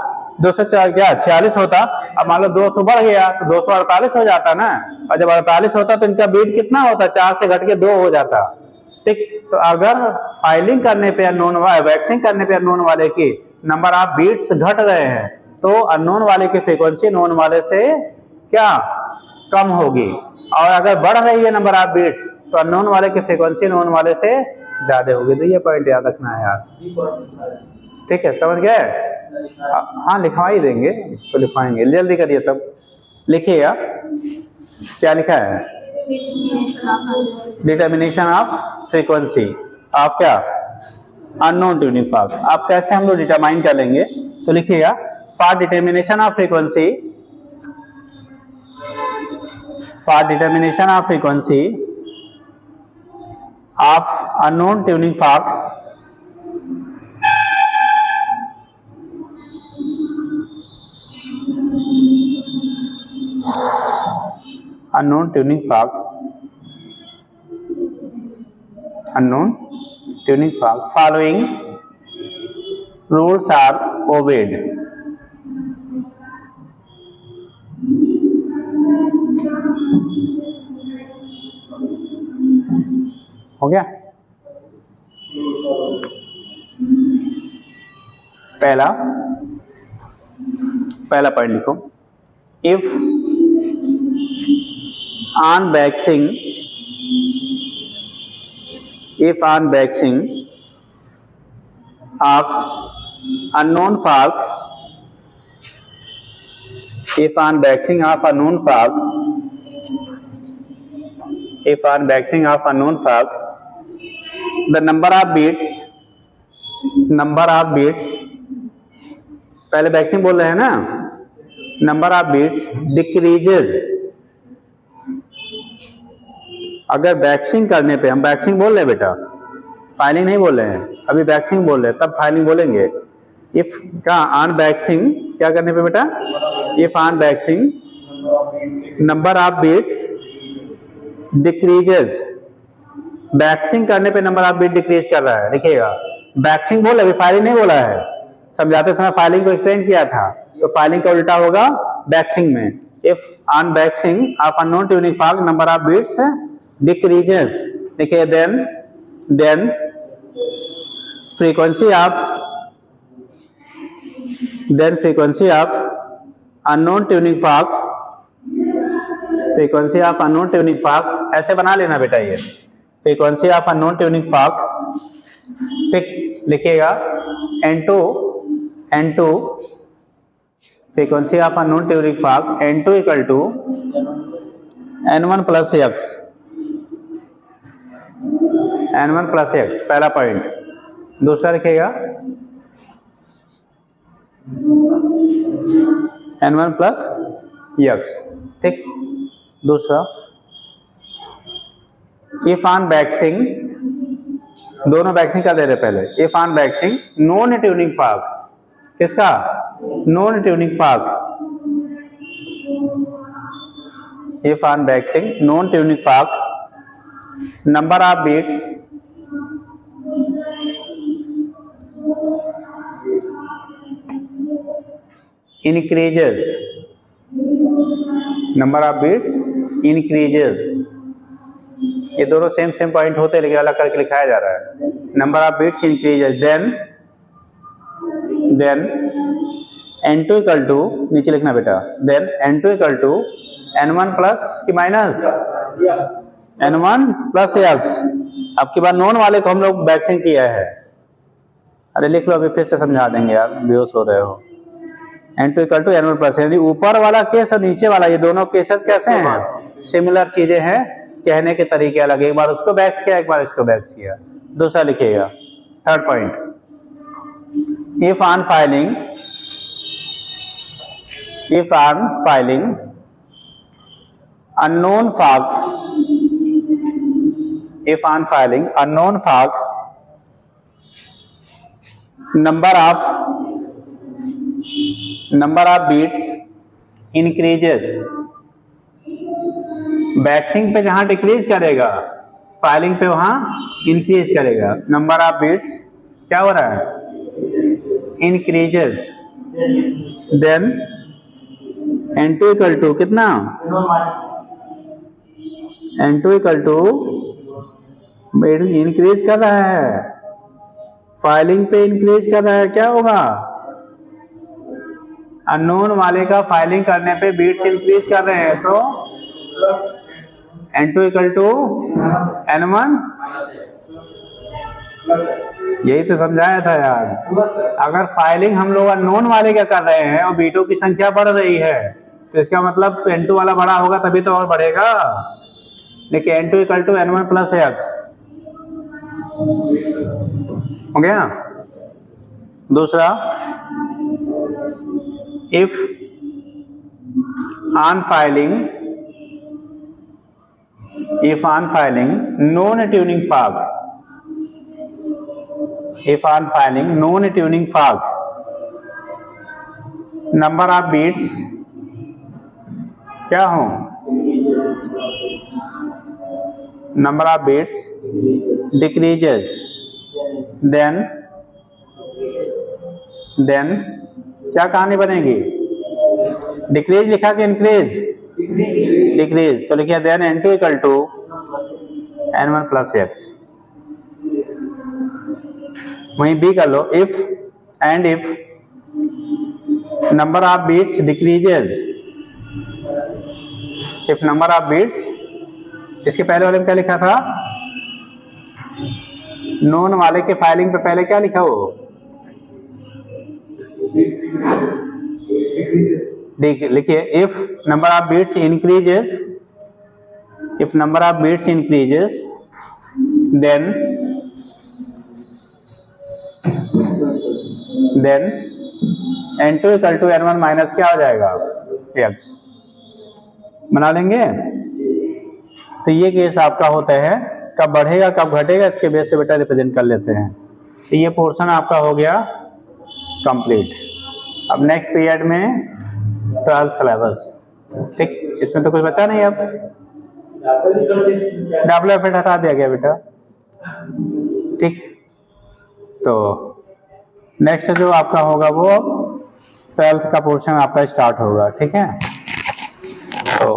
246 होता, अब मान लो 2 तो बढ़ गया तो 248 हो जाता ना, और जब 48 होता तो इनका बीट कितना होता, 4 से घट के 2 हो जाता। ठीक, तो अगर फाइलिंग करने पे अननोन, वैक्सिंग करने पे अननोन वाले की नंबर ऑफ बीट्स घट रहे हैं तो अननोन वाले की फ्रीक्वेंसी नोन वाले से क्या कम होगी, और अगर बढ़ रही है नंबर ऑफ बीट्स तो अननोन वाले की फ्रीक्वेंसी नोन वाले से ज्यादा होगी। तो ये पॉइंट याद रखना है यार। ठीक है, समझ गए? हाँ लिखवा ही देंगे तो लिखवाएंगे, जल्दी करिए तब लिखिएगा। क्या लिखा है? डिटर्मिनेशन ऑफ फ्रीक्वेंसी ऑफ क्या, अननोन ट्यूनिंग फॉर्क। आप कैसे हम लोग डिटरमाइन कर लेंगे, तो लिखिएगा for determination of frequency, for determination of frequency of unknown tuning forex, unknown tuning fork, unknown tuning fork, following rules are obeyed। हो गया? पहला पॉइंट लिखो, if on waxing, if on waxing of unknown fork, if on waxing of unknown fork, if on waxing of unknown fork, the number of beats, पहले waxing बोल रहे हैं ना, number of beats decreases. अगर waxing करने पे, हम waxing बोल रहे हैं बेटा, फाइलिंग नहीं बोल रहे हैं, अभी वैक्सिंग बोल रहे हैं, तब फाइलिंग बोलेंगे। इफ का ऑन वैक्सिंग, क्या करने पे बेटा, if on waxing number of beats decreases, waxing करने पे नंबर ऑफ बीट डिक्रीज कर रहा है। देखिएगा वैक्सिंग बोल, अभी फाइलिंग नहीं बोला है, समझाते समय फाइलिंग को एक्सप्लेन किया था, तो फाइलिंग का उल्टा होगा वैक्सिंग में। If on waxing of unknown tuning fork number of beats decreases, देखिए then frequency of unknown tuning fork, frequency of unknown tuning fork ऐसे बना लेना बेटा, ये frequency of unknown tuning fork. ठीक, लिखिएगा N2 frequency of unknown tuning fork, N2 equal to N1 plus x, N1 plus x, पहला point. दूसरा लिखिएगा N1 प्लस एक्स। ठीक, दूसरा इफ ऑन वैक्सिंग, दोनों वैक्सिंग कर दे रहे पहले, if on waxing non tuning fork, किसका, non tuning fork, if on waxing non tuning fork number of beats increases, number of beats increases। ये दोनों सेम पॉइंट होते हैं लेकिन अलग करके लिखाया जा रहा है। Number of beats increases, then N2 equal to, नीचे लिखना बेटा, then N2 equal to N1 plus की माइनस N1 प्लस एक्स। अब की बार नॉन वाले को हम लोग वैक्सिंग किया है, अरे लिख लो, अभी फिर से समझा देंगे यार, बेहोश हो रहे हो। N2 equal to N1 plus, यानी ऊपर वाला केस और नीचे वाला, ये दोनों केसेस कैसे हैं, सिमिलर चीजें हैं, कहने के तरीके अलग, एक बार उसको वैक्स किया, एक बार इसको वैक्स किया। दूसरा लिखिएगा, third point, if on filing unknown fork, if on filing unknown fork number of beats increases, waxing पे जहां डिक्रीज करेगा, फाइलिंग पे वहां इंक्रीज करेगा। नंबर ऑफ बीट्स क्या हो रहा है, increases. Then N2 equal to कितना, N2 इक्वल टू इंक्रीज कर रहा है, फाइलिंग पे इंक्रीज कर रहा है, क्या होगा, अननोन वाले का फाइलिंग करने पे बीट्स इंक्रीज कर रहे हैं, तो N2 इक्वल टू N1, यही तो समझाया था यार। अगर फाइलिंग हम लोग अननोन वाले का कर रहे हैं और बीटों की संख्या बढ़ रही है, तो इसका मतलब N2 वाला बड़ा होगा तभी तो और बढ़ेगा। देखिए N2 equal to N1 plus X हो गया। दूसरा, if on filing non tuning fog, if on filing non tuning fog, number of beats क्या हो, number of beats decreases, then क्या कहानी बनेगी, डिक्रीज लिखा कि इंक्रीज, डिक्रीज, तो लिखिए then N2 equal to N1 plus X। वहीं बी कर लो, if number of beats decreases, if number of beats, इसके पहले वाले में क्या लिखा था, नॉन वाले के फाइलिंग पे पहले क्या लिखा हो, लिखिए if number of beats increases, then N2 equal to N1 minus क्या हो जाएगा, X। बना लेंगे। तो ये केस आपका होता है, कब बढ़ेगा कब घटेगा, इसके बेस से बेटा रिप्रेजेंट कर लेते हैं। तो ये पोर्शन आपका हो गया कंप्लीट। अब नेक्स्ट पीरियड में 12th सिलेबस, ठीक, इसमें तो कुछ बचा नहीं। अब डबल इफेक्ट हटा दिया गया बेटा, ठीक। तो नेक्स्ट जो आपका होगा वो 12th का पोर्शन आपका स्टार्ट होगा, ठीक है। तो